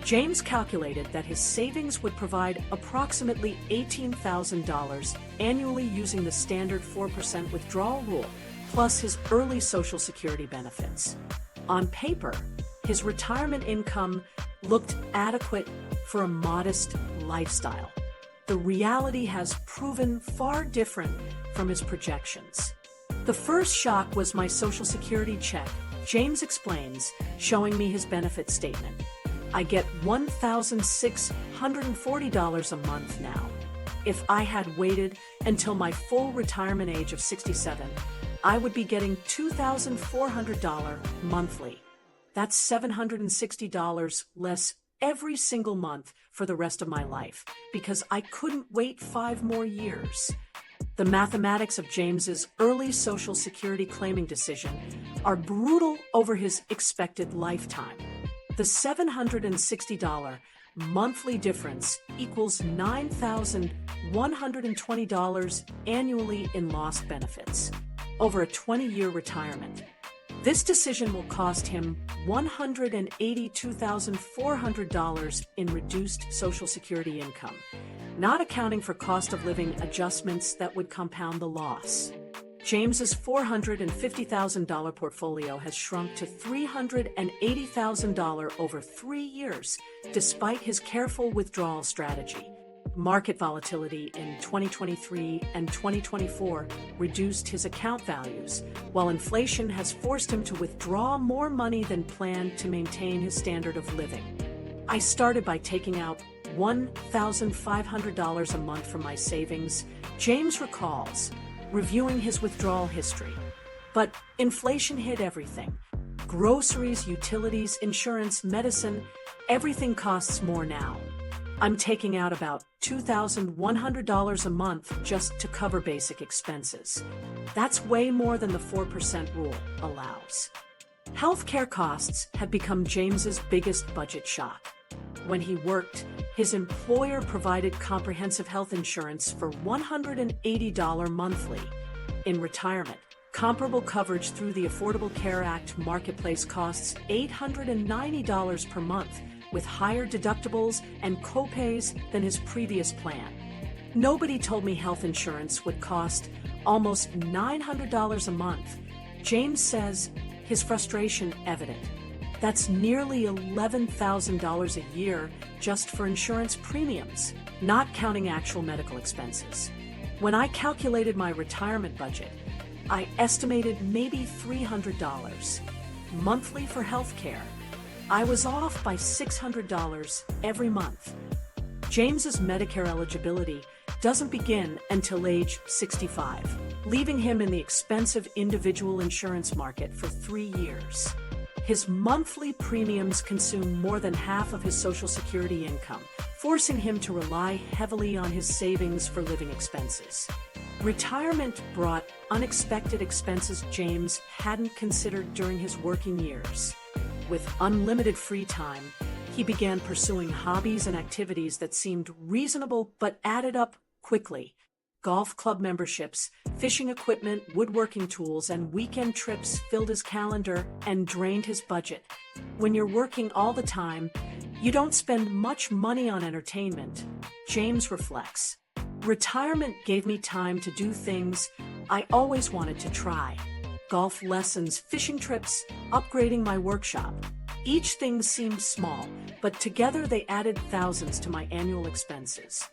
James calculated that his savings would provide approximately $18,000 annually using the standard 4% withdrawal rule, plus his early Social Security benefits. On paper, his retirement income looked adequate for a modest lifestyle. The reality has proven far different from his projections. The first shock was my Social Security check, James explains, showing me his benefit statement. I get $1,640 a month now. If I had waited until my full retirement age of 67, I would be getting $2,400 monthly. That's $760 less every single month for the rest of my life, because I couldn't wait 5 more years. The mathematics of James's early Social Security claiming decision are brutal over his expected lifetime. The $760 monthly difference equals $9,120 annually in lost benefits over a 20-year retirement. This decision will cost him $182,400 in reduced Social Security income, not accounting for cost of living adjustments that would compound the loss. James's $450,000 portfolio has shrunk to $380,000 over 3 years, despite his careful withdrawal strategy. Market volatility in 2023 and 2024 reduced his account values, while inflation has forced him to withdraw more money than planned to maintain his standard of living. I started by taking out $1,500 a month from my savings, James recalls, reviewing his withdrawal history. But inflation hit everything. Groceries, utilities, insurance, medicine, everything costs more now. I'm taking out about $2,100 a month just to cover basic expenses. That's way more than the 4% rule allows. Healthcare costs have become James's biggest budget shock. When he worked, his employer provided comprehensive health insurance for $180 monthly. In retirement, comparable coverage through the Affordable Care Act marketplace costs $890 per month, with higher deductibles and copays than his previous plan. Nobody told me health insurance would cost almost $900 a month. James says his frustration evident. That's nearly $11,000 a year just for insurance premiums, not counting actual medical expenses. When I calculated my retirement budget, I estimated maybe $300 monthly for health care. I was off by $600 every month. James's Medicare eligibility doesn't begin until age 65, leaving him in the expensive individual insurance market for 3 years. His monthly premiums consume more than half of his Social Security income, forcing him to rely heavily on his savings for living expenses. Retirement brought unexpected expenses James hadn't considered during his working years. With unlimited free time, he began pursuing hobbies and activities that seemed reasonable but added up quickly. Golf club memberships, fishing equipment, woodworking tools, and weekend trips filled his calendar and drained his budget. When you're working all the time, You don't spend much money on entertainment, James reflects. Retirement gave me time to do things I always wanted to try. Golf lessons, fishing trips, upgrading my workshop. Each thing seemed small, but together they added thousands to my annual expenses.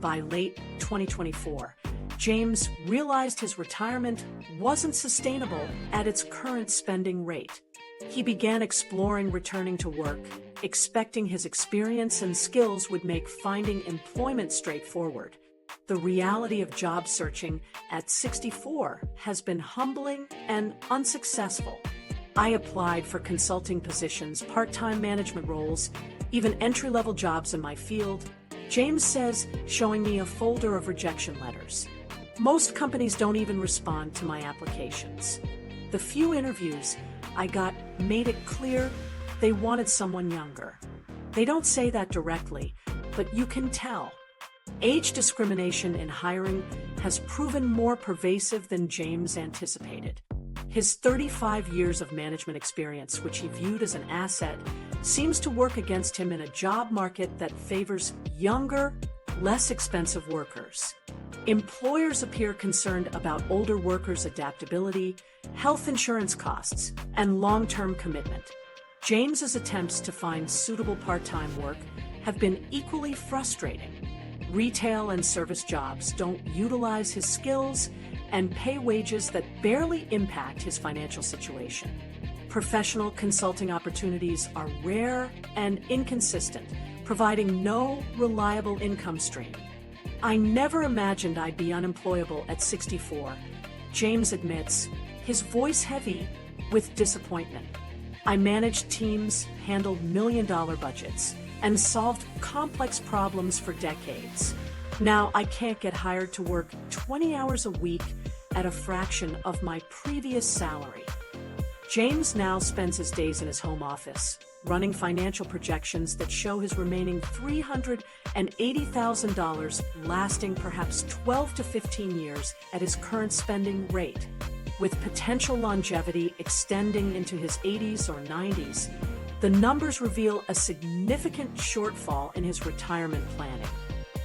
By late 2024, James realized his retirement wasn't sustainable at its current spending rate. He began exploring returning to work, expecting his experience and skills would make finding employment straightforward. The reality of job searching at 64 has been humbling and unsuccessful. I applied for consulting positions, part-time management roles, even entry-level jobs in my field, James says, showing me a folder of rejection letters. Most companies don't even respond to my applications. The few interviews I got made it clear they wanted someone younger. They don't say that directly, but you can tell. Age discrimination in hiring has proven more pervasive than James anticipated. His 35 years of management experience, which he viewed as an asset, seems to work against him in a job market that favors younger, less expensive workers. Employers appear concerned about older workers' adaptability, health insurance costs, and long-term commitment. James's attempts to find suitable part-time work have been equally frustrating. Retail and service jobs don't utilize his skills and pay wages that barely impact his financial situation. Professional consulting opportunities are rare and inconsistent, providing no reliable income stream. I never imagined I'd be unemployable at 64, James admits, his voice heavy with disappointment. I managed teams, handled million-dollar budgets, and solved complex problems for decades. Now I can't get hired to work 20 hours a week at a fraction of my previous salary. James now spends his days in his home office, running financial projections that show his remaining $380,000 lasting perhaps 12 to 15 years at his current spending rate, with potential longevity extending into his 80s or 90s. The numbers reveal a significant shortfall in his retirement planning.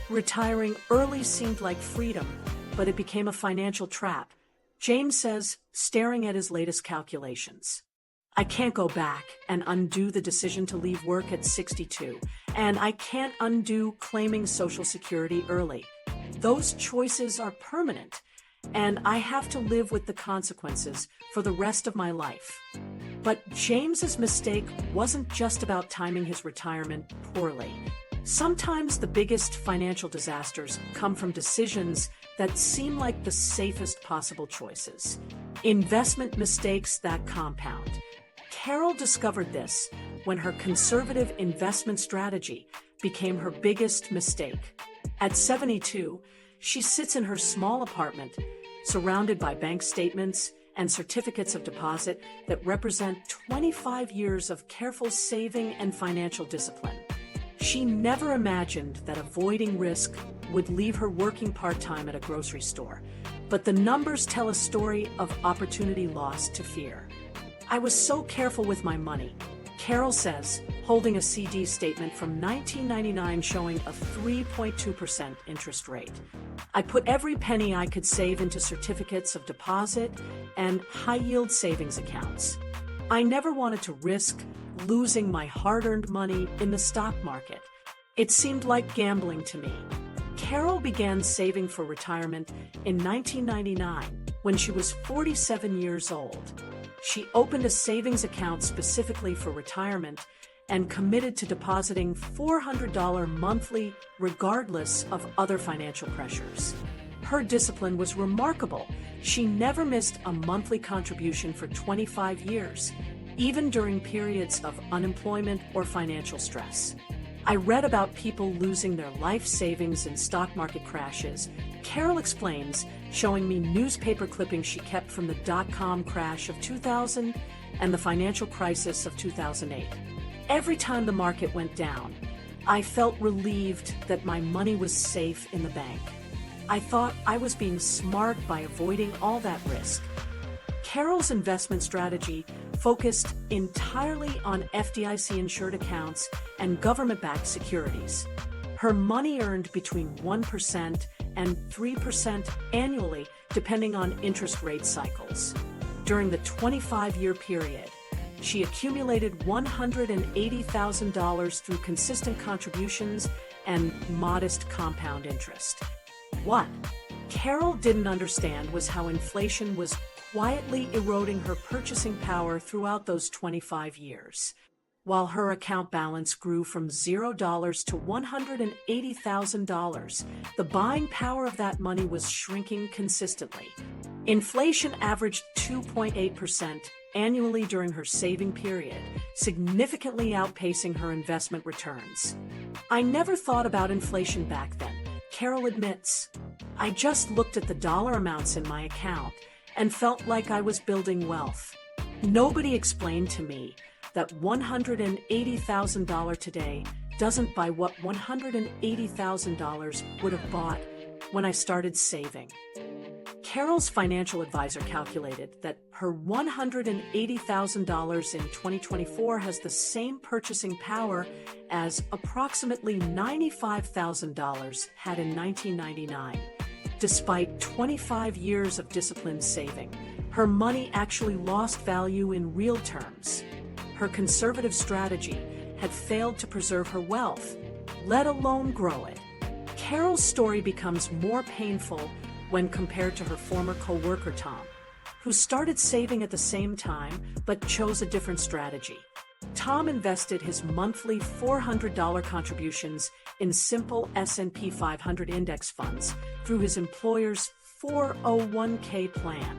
Retiring early seemed like freedom, but it became a financial trap, James says, staring at his latest calculations. I can't go back and undo the decision to leave work at 62, and I can't undo claiming Social Security early. Those choices are permanent, and I have to live with the consequences for the rest of my life. But James's mistake wasn't just about timing his retirement poorly. Sometimes the biggest financial disasters come from decisions that seem like the safest possible choices. Investment mistakes that compound. Carol discovered this when her conservative investment strategy became her biggest mistake. At 72, she sits in her small apartment, surrounded by bank statements and certificates of deposit that represent 25 years of careful saving and financial discipline. She never imagined that avoiding risk would leave her working part-time at a grocery store, but the numbers tell a story of opportunity lost to fear. I was so careful with my money, Carol says, holding a CD statement from 1999 showing a 3.2% interest rate. I put every penny I could save into certificates of deposit and high-yield savings accounts. I never wanted to risk losing my hard-earned money in the stock market. It seemed like gambling to me. Carol began saving for retirement in 1999 when she was 47 years old. She opened a savings account specifically for retirement and committed to depositing $400 monthly regardless of other financial pressures. Her discipline was remarkable. She never missed a monthly contribution for 25 years, even during periods of unemployment or financial stress. I read about people losing their life savings in stock market crashes. Carol explains, showing me newspaper clippings she kept from the dot-com crash of 2000 and the financial crisis of 2008. Every time the market went down, I felt relieved that my money was safe in the bank. I thought I was being smart by avoiding all that risk. Carol's investment strategy focused entirely on FDIC-insured accounts and government-backed securities. Her money earned between 1% and 3% annually, depending on interest rate cycles. During the 25-year period, she accumulated $180,000 through consistent contributions and modest compound interest. What Carol didn't understand was how inflation was quietly eroding her purchasing power throughout those 25 years. While her account balance grew from $0 to $180,000, the buying power of that money was shrinking consistently. Inflation averaged 2.8% annually during her saving period, significantly outpacing her investment returns. "I never thought about inflation back then," Carol admits. "I just looked at the dollar amounts in my account and felt like I was building wealth. Nobody explained to me that $180,000 today doesn't buy what $180,000 would have bought when I started saving." Carol's financial advisor calculated that her $180,000 in 2024 has the same purchasing power as approximately $95,000 had in 1999. Despite 25 years of disciplined saving, her money actually lost value in real terms. Her conservative strategy had failed to preserve her wealth, let alone grow it. Carol's story becomes more painful when compared to her former co-worker Tom, who started saving at the same time but chose a different strategy. Tom invested his monthly $400 contributions in simple S&P 500 index funds through his employer's 401k plan.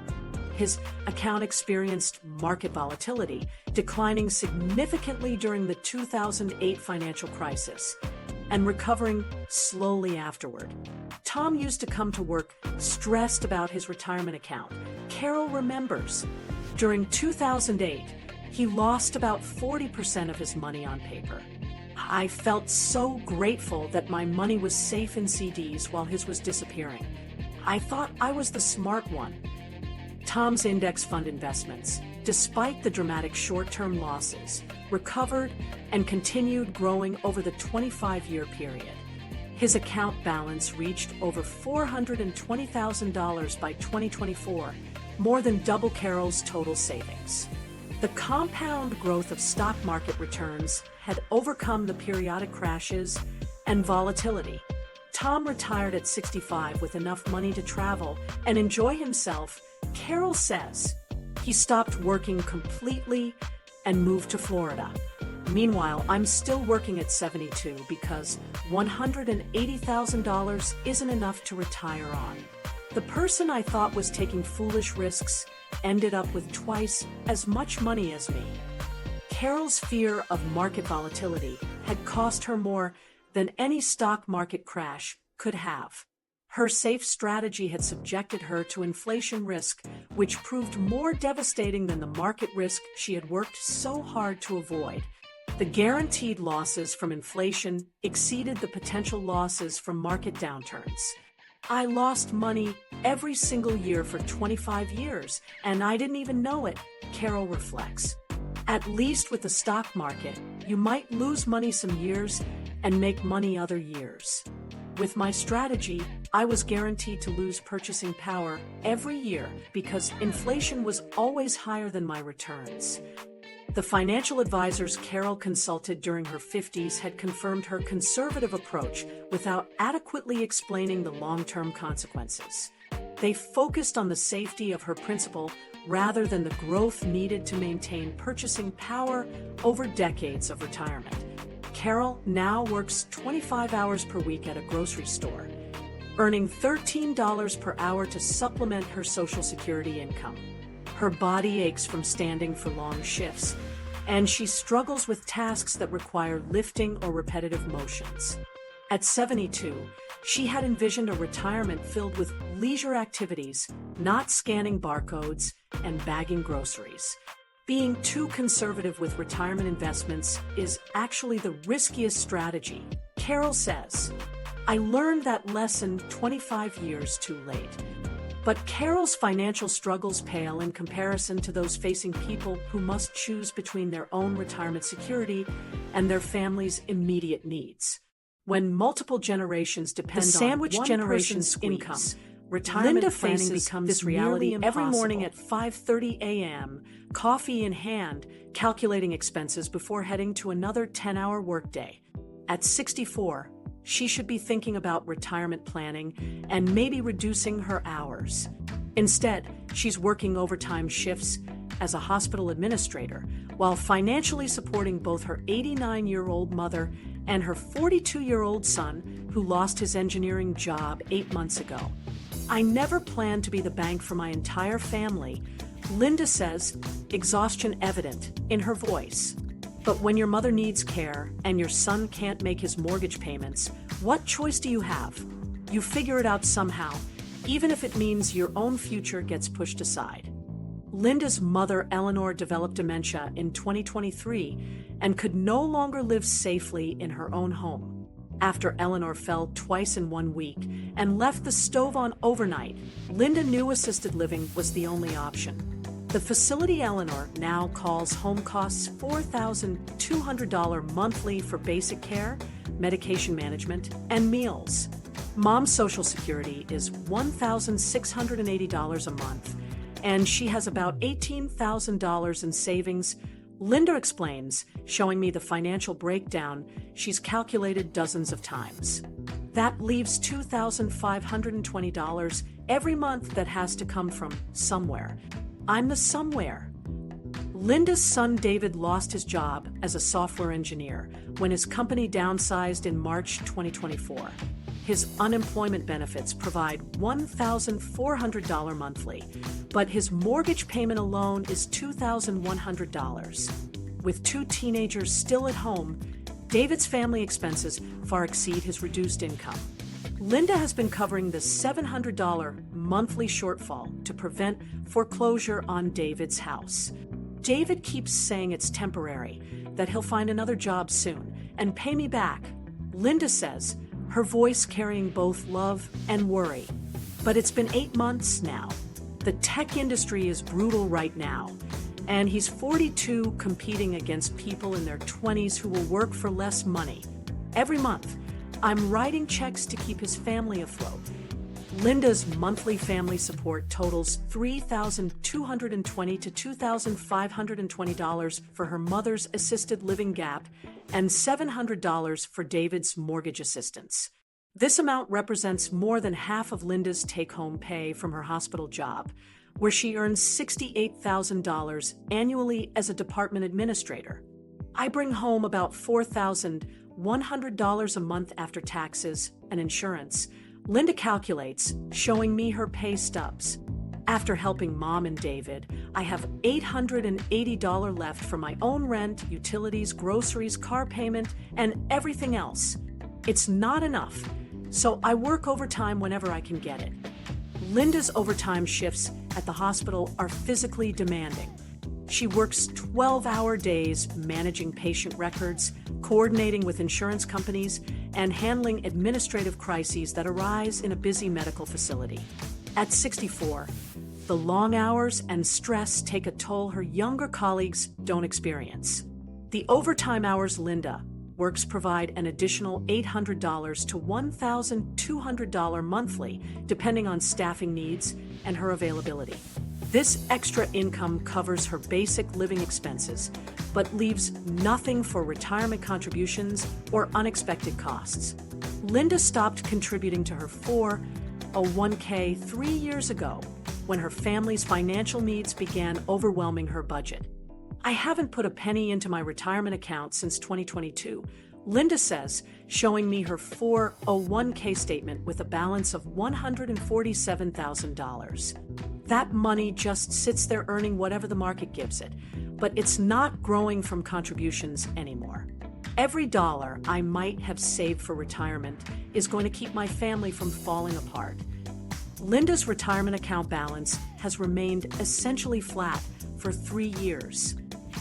His account experienced market volatility, declining significantly during the 2008 financial crisis and recovering slowly afterward. Tom used to come to work stressed about his retirement account. Carol remembers, during 2008, he lost about 40% of his money on paper. "I felt so grateful that my money was safe in CDs while his was disappearing. I thought I was the smart one." Tom's index fund investments, despite the dramatic short-term losses, recovered and continued growing over the 25-year period. His account balance reached over $420,000 by 2024, more than double Carol's total savings. The compound growth of stock market returns had overcome the periodic crashes and volatility. Tom retired at 65 with enough money to travel and enjoy himself. Carol says he stopped working completely and moved to Florida. "Meanwhile, I'm still working at 72 because $180,000 isn't enough to retire on. The person I thought was taking foolish risks ended up with twice as much money as me." Carol's fear of market volatility had cost her more than any stock market crash could have. Her safe strategy had subjected her to inflation risk, which proved more devastating than the market risk she had worked so hard to avoid. The guaranteed losses from inflation exceeded the potential losses from market downturns. "I lost money every single year for 25 years, and I didn't even know it," Carol reflects. "At least with the stock market, you might lose money some years and make money other years. With my strategy, I was guaranteed to lose purchasing power every year because inflation was always higher than my returns." The financial advisors Carol consulted during her 50s had confirmed her conservative approach without adequately explaining the long-term consequences. They focused on the safety of her principal rather than the growth needed to maintain purchasing power over decades of retirement. Carol now works 25 hours per week at a grocery store, earning $13 per hour to supplement her Social Security income. Her body aches from standing for long shifts, and she struggles with tasks that require lifting or repetitive motions. At 72, she had envisioned a retirement filled with leisure activities, not scanning barcodes and bagging groceries. Being too conservative with retirement investments is actually the riskiest strategy, Carol says. "I learned that lesson 25 years too late." But Carol's financial struggles pale in comparison to those facing people who must choose between their own retirement security and their family's immediate needs. When multiple generations depend on one generation's income, retirement planning becomes this reality every morning at 5:30 a.m., coffee in hand, calculating expenses before heading to another 10-hour workday. At 64, she should be thinking about retirement planning and maybe reducing her hours. Instead, she's working overtime shifts as a hospital administrator while financially supporting both her 89-year-old mother and her 42-year-old son who lost his engineering job 8 months ago. I never planned to be the bank for my entire family, Linda says, exhaustion evident in her voice. But when your mother needs care and your son can't make his mortgage payments, what choice do you have? You figure it out somehow, even if it means your own future gets pushed aside. Linda's mother, Eleanor, developed dementia in 2023 and could no longer live safely in her own home. After Eleanor fell twice in 1 week and left the stove on overnight, Linda knew assisted living was the only option. The facility Eleanor now calls home costs $4,200 monthly for basic care, medication management, and meals. Mom's Social Security is $1,680 a month, and she has about $18,000 in savings. Linda explains, showing me the financial breakdown she's calculated dozens of times. That leaves $2,520 every month that has to come from somewhere. I'm the somewhere. Linda's son David lost his job as a software engineer when his company downsized in March 2024. His unemployment benefits provide $1,400 monthly, but his mortgage payment alone is $2,100. With 2 teenagers still at home, David's family expenses far exceed his reduced income. Linda has been covering the $700 monthly shortfall to prevent foreclosure on David's house. David keeps saying it's temporary, that he'll find another job soon and pay me back, Linda says, her voice carrying both love and worry. But it's been 8 months now. The tech industry is brutal right now, and he's 42 competing against people in their 20s who will work for less money. Every month, I'm writing checks to keep his family afloat. Linda's monthly family support totals $3,220 to $2,520 for her mother's assisted living gap and $700 for David's mortgage assistance. This amount represents more than half of Linda's take-home pay from her hospital job, where she earns $68,000 annually as a department administrator. I bring home about $4,100 a month after taxes and insurance, Linda calculates, showing me her pay stubs. After helping Mom and David, I have $880 left for my own rent, utilities, groceries, car payment, and everything else. It's not enough, so I work overtime whenever I can get it. Linda's overtime shifts at the hospital are physically demanding. She works 12-hour days managing patient records, coordinating with insurance companies, and handling administrative crises that arise in a busy medical facility. At 64, the long hours and stress take a toll her younger colleagues don't experience. The overtime hours Linda works provide an additional $800 to $1,200 monthly, depending on staffing needs and her availability. This extra income covers her basic living expenses, but leaves nothing for retirement contributions or unexpected costs. Linda stopped contributing to her 401k 3 years ago when her family's financial needs began overwhelming her budget. I haven't put a penny into my retirement account since 2022, Linda says, showing me her 401k statement with a balance of $147,000. That money just sits there earning whatever the market gives it, but it's not growing from contributions anymore. Every dollar I might have saved for retirement is going to keep my family from falling apart. Linda's retirement account balance has remained essentially flat for 3 years.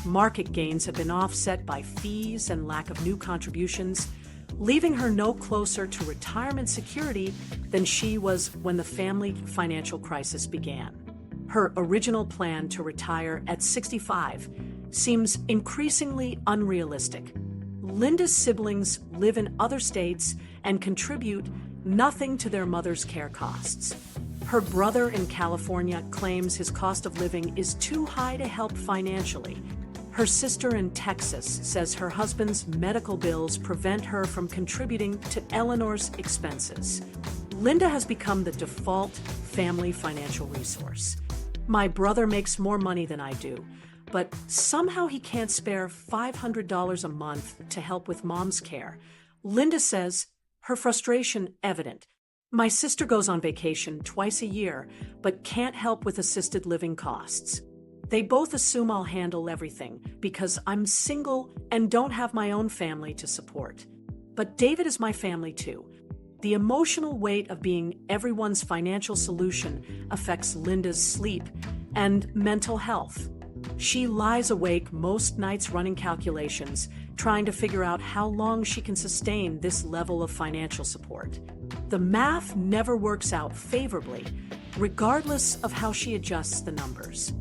Market gains have been offset by fees and lack of new contributions, leaving her no closer to retirement security than she was when the family financial crisis began. Her original plan to retire at 65 seems increasingly unrealistic. Linda's siblings live in other states and contribute nothing to their mother's care costs. Her brother in California claims his cost of living is too high to help financially. Her sister in Texas says her husband's medical bills prevent her from contributing to Eleanor's expenses. Linda has become the default family financial resource. My brother makes more money than I do, but somehow he can't spare $500 a month to help with mom's care. Linda says, her frustration evident. My sister goes on vacation twice a year, but can't help with assisted living costs. They both assume I'll handle everything because I'm single and don't have my own family to support. But David is my family too. The emotional weight of being everyone's financial solution affects Linda's sleep and mental health. She lies awake most nights running calculations, trying to figure out how long she can sustain this level of financial support. The math never works out favorably, regardless of how she adjusts the numbers.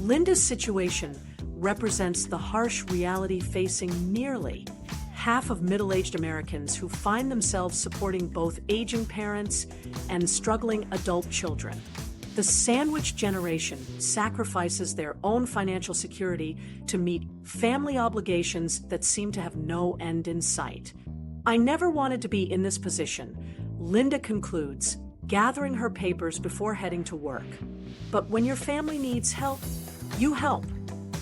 Linda's situation represents the harsh reality facing nearly half of middle-aged Americans who find themselves supporting both aging parents and struggling adult children. The sandwich generation sacrifices their own financial security to meet family obligations that seem to have no end in sight. I never wanted to be in this position, Linda concludes, gathering her papers before heading to work. But when your family needs help, you help.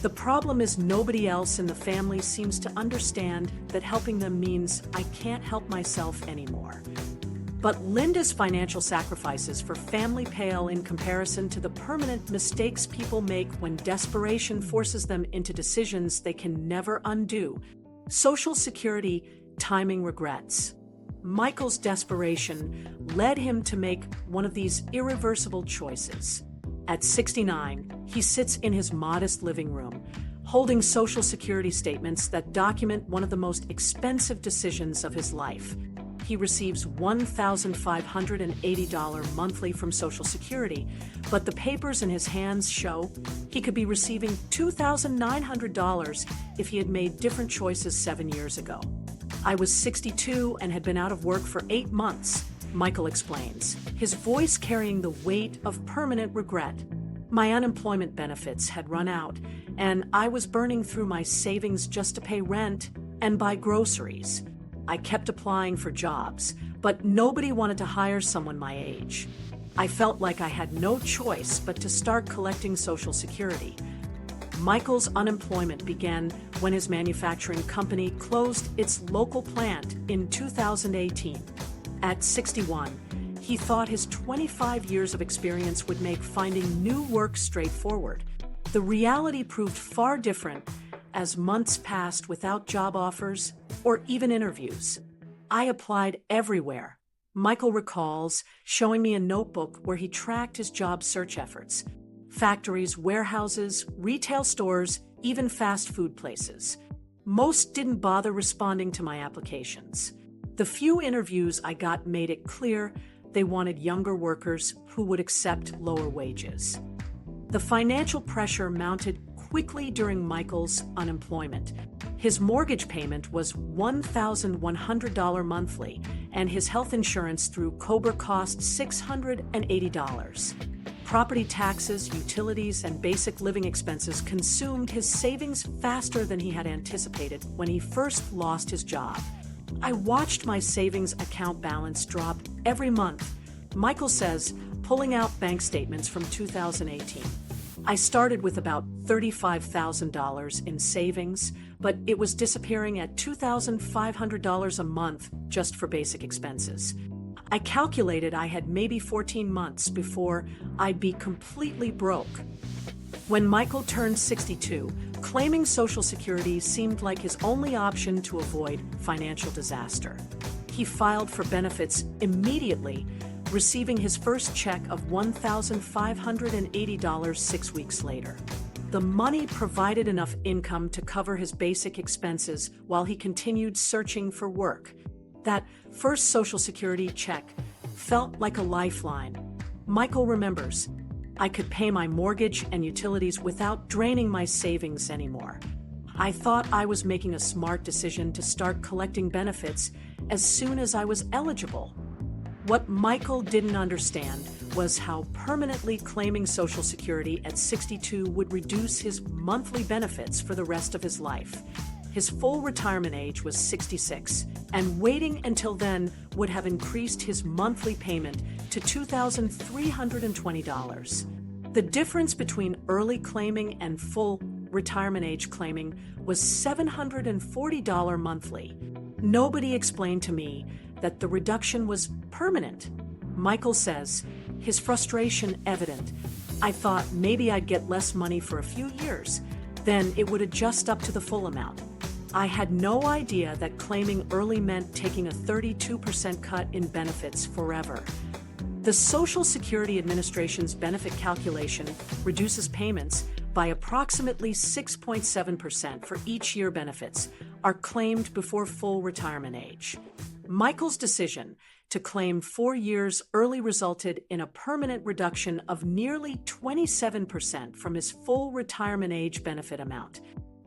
The problem is nobody else in the family seems to understand that helping them means I can't help myself anymore. But Linda's financial sacrifices for family pale in comparison to the permanent mistakes people make when desperation forces them into decisions they can never undo. Social Security timing regrets. Michael's desperation led him to make one of these irreversible choices. At 69, he sits in his modest living room, holding Social Security statements that document one of the most expensive decisions of his life. He receives $1,580 monthly from Social Security, but the papers in his hands show he could be receiving $2,900 if he had made different choices 7 years ago. I was 62 and had been out of work for 8 months, Michael explains, his voice carrying the weight of permanent regret. My unemployment benefits had run out, and I was burning through my savings just to pay rent and buy groceries. I kept applying for jobs, but nobody wanted to hire someone my age. I felt like I had no choice but to start collecting Social Security. Michael's unemployment began when his manufacturing company closed its local plant in 2018. At 61, he thought his 25 years of experience would make finding new work straightforward. The reality proved far different as months passed without job offers or even interviews. I applied everywhere, Michael recalls, showing me a notebook where he tracked his job search efforts. Factories, warehouses, retail stores, even fast food places. Most didn't bother responding to my applications. The few interviews I got made it clear they wanted younger workers who would accept lower wages. The financial pressure mounted quickly during Michael's unemployment. His mortgage payment was $1,100 monthly, and his health insurance through COBRA cost $680. Property taxes, utilities, and basic living expenses consumed his savings faster than he had anticipated when he first lost his job. I watched my savings account balance drop every month, Michael says, pulling out bank statements from 2018. I started with about $35,000 in savings, but it was disappearing at $2,500 a month just for basic expenses. I calculated I had maybe 14 months before I'd be completely broke. When Michael turned 62, claiming Social Security seemed like his only option to avoid financial disaster. He filed for benefits immediately, receiving his first check of $1,580 6 weeks later. The money provided enough income to cover his basic expenses while he continued searching for work. That first Social Security check felt like a lifeline. Michael remembers, I could pay my mortgage and utilities without draining my savings anymore. I thought I was making a smart decision to start collecting benefits as soon as I was eligible. What Michael didn't understand was how permanently claiming Social Security at 62 would reduce his monthly benefits for the rest of his life. His full retirement age was 66, and waiting until then would have increased his monthly payment to $2,320. The difference between early claiming and full retirement age claiming was $740 monthly. Nobody explained to me that the reduction was permanent. Michael says, his frustration evident. I thought maybe I'd get less money for a few years, then it would adjust up to the full amount. I had no idea that claiming early meant taking a 32% cut in benefits forever. The Social Security Administration's benefit calculation reduces payments by approximately 6.7% for each year benefits are claimed before full retirement age. Michael's decision to claim 4 years early resulted in a permanent reduction of nearly 27% from his full retirement age benefit amount.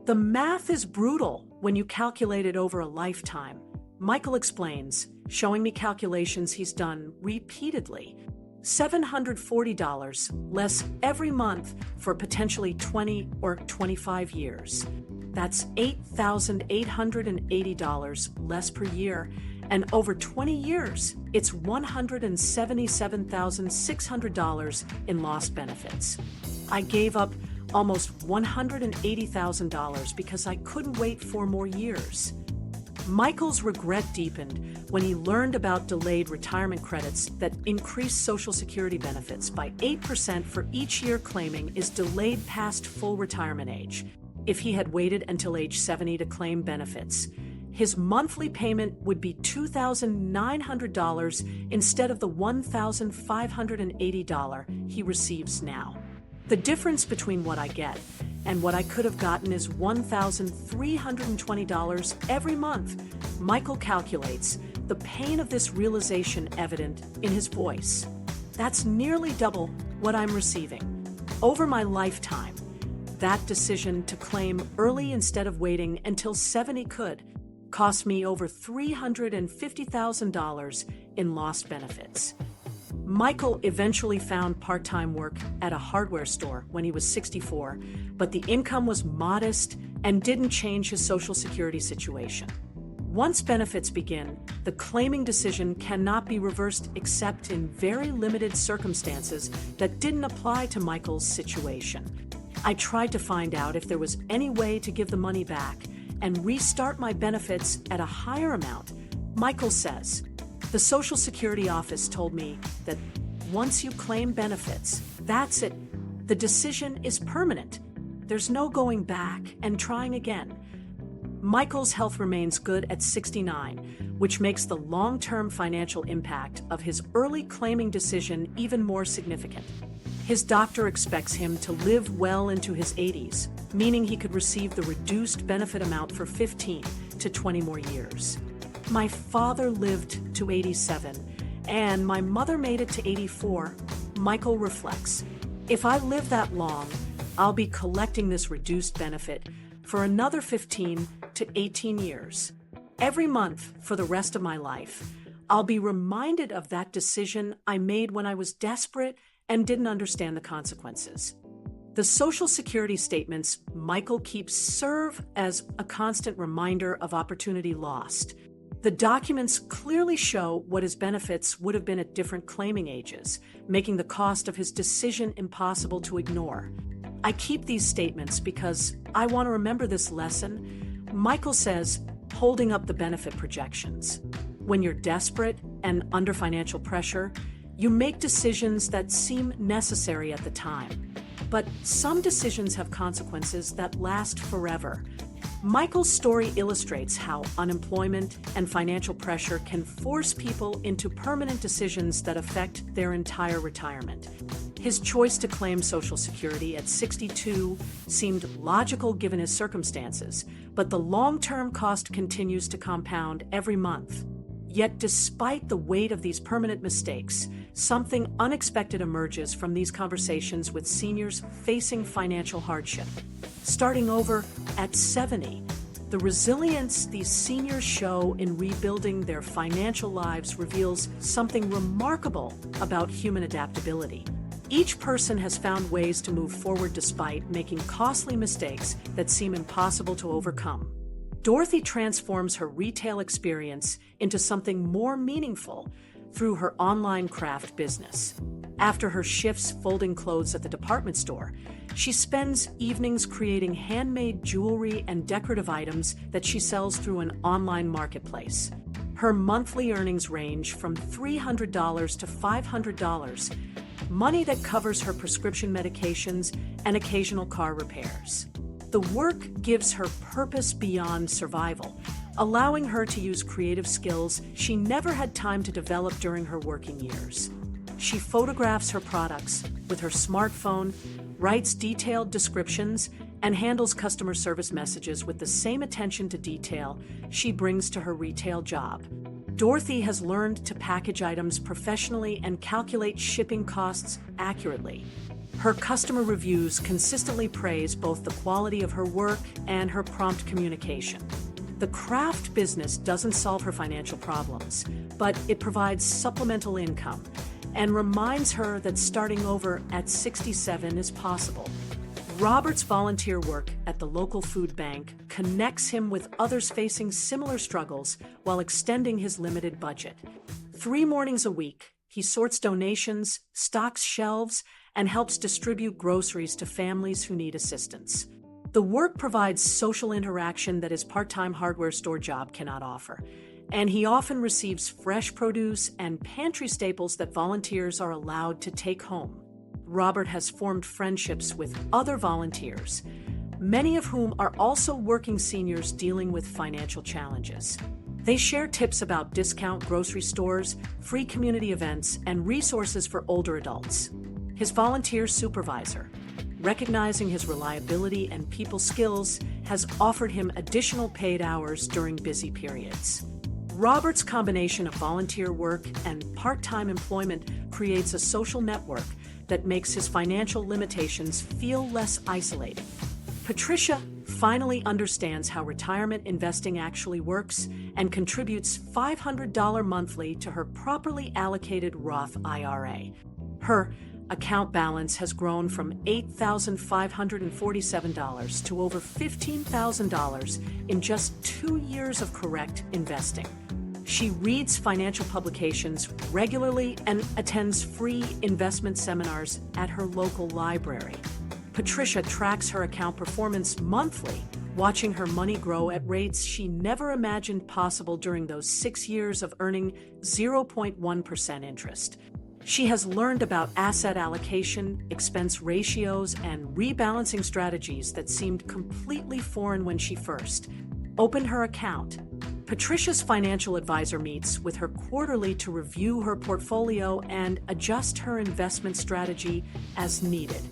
The math is brutal when you calculate it over a lifetime. Michael explains, showing me calculations he's done repeatedly. $740 less every month for potentially 20 or 25 years. That's $8,880 less per year, and over 20 years, it's $177,600 in lost benefits. I gave up almost $180,000 because I couldn't wait 4 more years. Michael's regret deepened when he learned about delayed retirement credits that increase Social Security benefits by 8% for each year claiming is delayed past full retirement age. If he had waited until age 70 to claim benefits, his monthly payment would be $2,900 instead of the $1,580 he receives now. The difference between what I get and what I could have gotten is $1,320 every month. Michael calculates, the pain of this realization evident in his voice. That's nearly double what I'm receiving. Over my lifetime, that decision to claim early instead of waiting until 70 could cost me over $350,000 in lost benefits. Michael eventually found part-time work at a hardware store when he was 64, but the income was modest and didn't change his Social Security situation. Once benefits begin, the claiming decision cannot be reversed except in very limited circumstances that didn't apply to Michael's situation. I tried to find out if there was any way to give the money back and restart my benefits at a higher amount. Michael says, the Social Security office told me that once you claim benefits, that's it. The decision is permanent. There's no going back and trying again. Michael's health remains good at 69, which makes the long-term financial impact of his early claiming decision even more significant. His doctor expects him to live well into his 80s, meaning he could receive the reduced benefit amount for 15 to 20 more years. My father lived to 87, and my mother made it to 84, Michael reflects. If I live that long, I'll be collecting this reduced benefit for another 15 to 18 years. Every month for the rest of my life, I'll be reminded of that decision I made when I was desperate and didn't understand the consequences. The Social Security statements Michael keeps serve as a constant reminder of opportunity lost. The documents clearly show what his benefits would have been at different claiming ages, making the cost of his decision impossible to ignore. I keep these statements because I want to remember this lesson. Michael says, holding up the benefit projections. When you're desperate and under financial pressure, you make decisions that seem necessary at the time. But some decisions have consequences that last forever. Michael's story illustrates how unemployment and financial pressure can force people into permanent decisions that affect their entire retirement. His choice to claim Social Security at 62 seemed logical given his circumstances, but the long-term cost continues to compound every month. Yet despite the weight of these permanent mistakes, something unexpected emerges from these conversations with seniors facing financial hardship. Starting over at 70, the resilience these seniors show in rebuilding their financial lives reveals something remarkable about human adaptability. Each person has found ways to move forward despite making costly mistakes that seem impossible to overcome. Dorothy transforms her retail experience into something more meaningful through her online craft business. After her shifts folding clothes at the department store, she spends evenings creating handmade jewelry and decorative items that she sells through an online marketplace. Her monthly earnings range from $300 to $500, money that covers her prescription medications and occasional car repairs. The work gives her purpose beyond survival, allowing her to use creative skills she never had time to develop during her working years. She photographs her products with her smartphone, writes detailed descriptions, and handles customer service messages with the same attention to detail she brings to her retail job. Dorothy has learned to package items professionally and calculate shipping costs accurately. Her customer reviews consistently praise both the quality of her work and her prompt communication. The craft business doesn't solve her financial problems, but it provides supplemental income and reminds her that starting over at 67 is possible. Robert's volunteer work at the local food bank connects him with others facing similar struggles while extending his limited budget. 3 mornings a week, he sorts donations, stocks shelves, and helps distribute groceries to families who need assistance. The work provides social interaction that his part-time hardware store job cannot offer, and he often receives fresh produce and pantry staples that volunteers are allowed to take home. Robert has formed friendships with other volunteers, many of whom are also working seniors dealing with financial challenges. They share tips about discount grocery stores, free community events, and resources for older adults. His volunteer supervisor, recognizing his reliability and people skills, has offered him additional paid hours during busy periods. Robert's combination of volunteer work and part-time employment creates a social network that makes his financial limitations feel less isolating. Patricia finally understands how retirement investing actually works and contributes $500 monthly to her properly allocated Roth IRA. Her account balance has grown from $8,547 to over $15,000 in just 2 years of correct investing. She reads financial publications regularly and attends free investment seminars at her local library. Patricia tracks her account performance monthly, watching her money grow at rates she never imagined possible during those 6 years of earning 0.1% interest. She has learned about asset allocation, expense ratios, and rebalancing strategies that seemed completely foreign when she first opened her account. Patricia's financial advisor meets with her quarterly to review her portfolio and adjust her investment strategy as needed.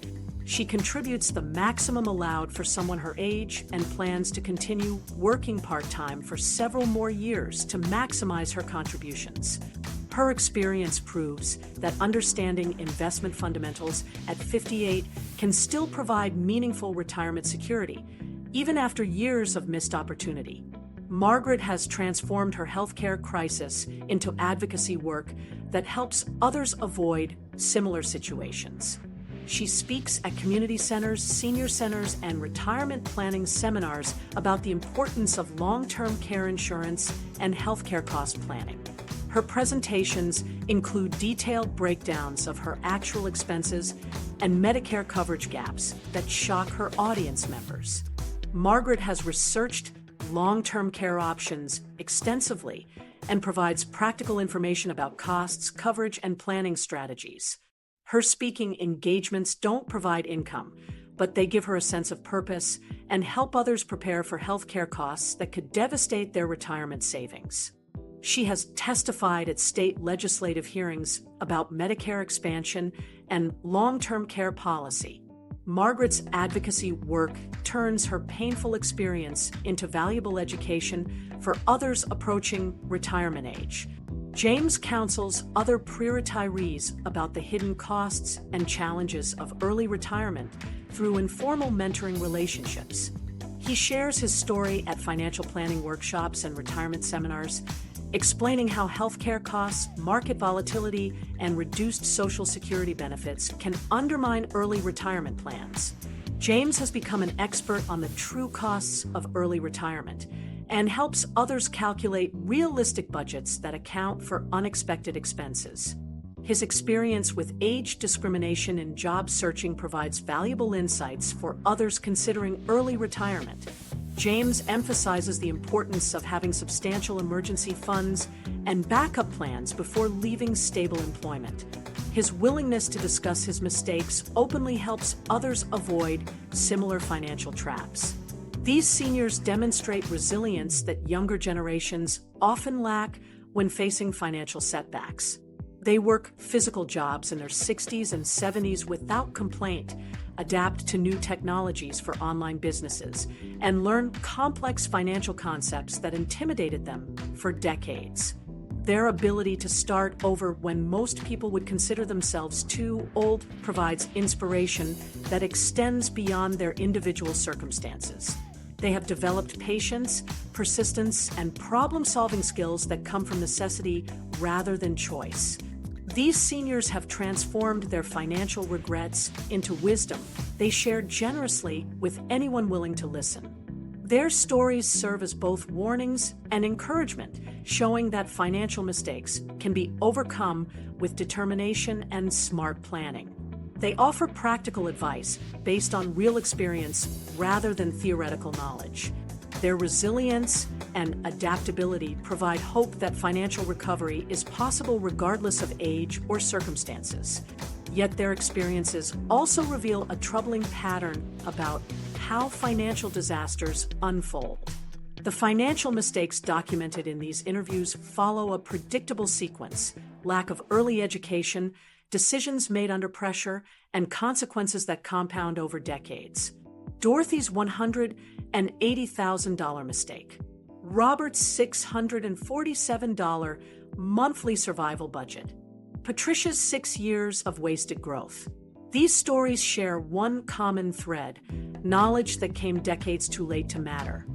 She contributes the maximum allowed for someone her age and plans to continue working part-time for several more years to maximize her contributions. Her experience proves that understanding investment fundamentals at 58 can still provide meaningful retirement security, even after years of missed opportunity. Margaret has transformed her healthcare crisis into advocacy work that helps others avoid similar situations. She speaks at community centers, senior centers, and retirement planning seminars about the importance of long-term care insurance and healthcare cost planning. Her presentations include detailed breakdowns of her actual expenses and Medicare coverage gaps that shock her audience members. Margaret has researched long-term care options extensively and provides practical information about costs, coverage, and planning strategies. Her speaking engagements don't provide income, but they give her a sense of purpose and help others prepare for healthcare costs that could devastate their retirement savings. She has testified at state legislative hearings about Medicare expansion and long-term care policy. Margaret's advocacy work turns her painful experience into valuable education for others approaching retirement age. James counsels other pre-retirees about the hidden costs and challenges of early retirement through informal mentoring relationships. He shares his story at financial planning workshops and retirement seminars, explaining how healthcare costs, market volatility, and reduced Social Security benefits can undermine early retirement plans. James has become an expert on the true costs of early retirement and helps others calculate realistic budgets that account for unexpected expenses. His experience with age discrimination in job searching provides valuable insights for others considering early retirement. James emphasizes the importance of having substantial emergency funds and backup plans before leaving stable employment. His willingness to discuss his mistakes openly helps others avoid similar financial traps. These seniors demonstrate resilience that younger generations often lack when facing financial setbacks. They work physical jobs in their 60s and 70s without complaint, adapt to new technologies for online businesses, and learn complex financial concepts that intimidated them for decades. Their ability to start over when most people would consider themselves too old provides inspiration that extends beyond their individual circumstances. They have developed patience, persistence, and problem-solving skills that come from necessity rather than choice. These seniors have transformed their financial regrets into wisdom they share generously with anyone willing to listen. Their stories serve as both warnings and encouragement, showing that financial mistakes can be overcome with determination and smart planning. They offer practical advice based on real experience rather than theoretical knowledge. Their resilience and adaptability provide hope that financial recovery is possible regardless of age or circumstances. Yet their experiences also reveal a troubling pattern about how financial disasters unfold. The financial mistakes documented in these interviews follow a predictable sequence: lack of early education, decisions made under pressure, and consequences that compound over decades. Dorothy's $180,000 mistake. Robert's $647 monthly survival budget. Patricia's 6 years of wasted growth. These stories share one common thread: knowledge that came decades too late to matter.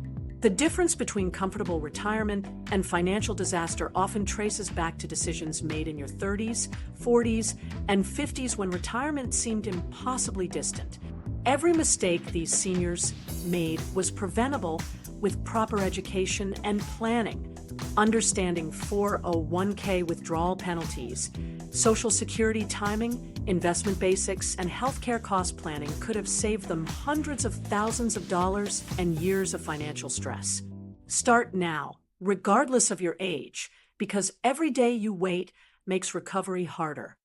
The difference between comfortable retirement and financial disaster often traces back to decisions made in your 30s, 40s, and 50s when retirement seemed impossibly distant. Every mistake these seniors made was preventable with proper education and planning. Understanding 401k withdrawal penalties, Social Security timing, investment basics, and healthcare cost planning could have saved them hundreds of thousands of dollars and years of financial stress. Start now, regardless of your age, because every day you wait makes recovery harder.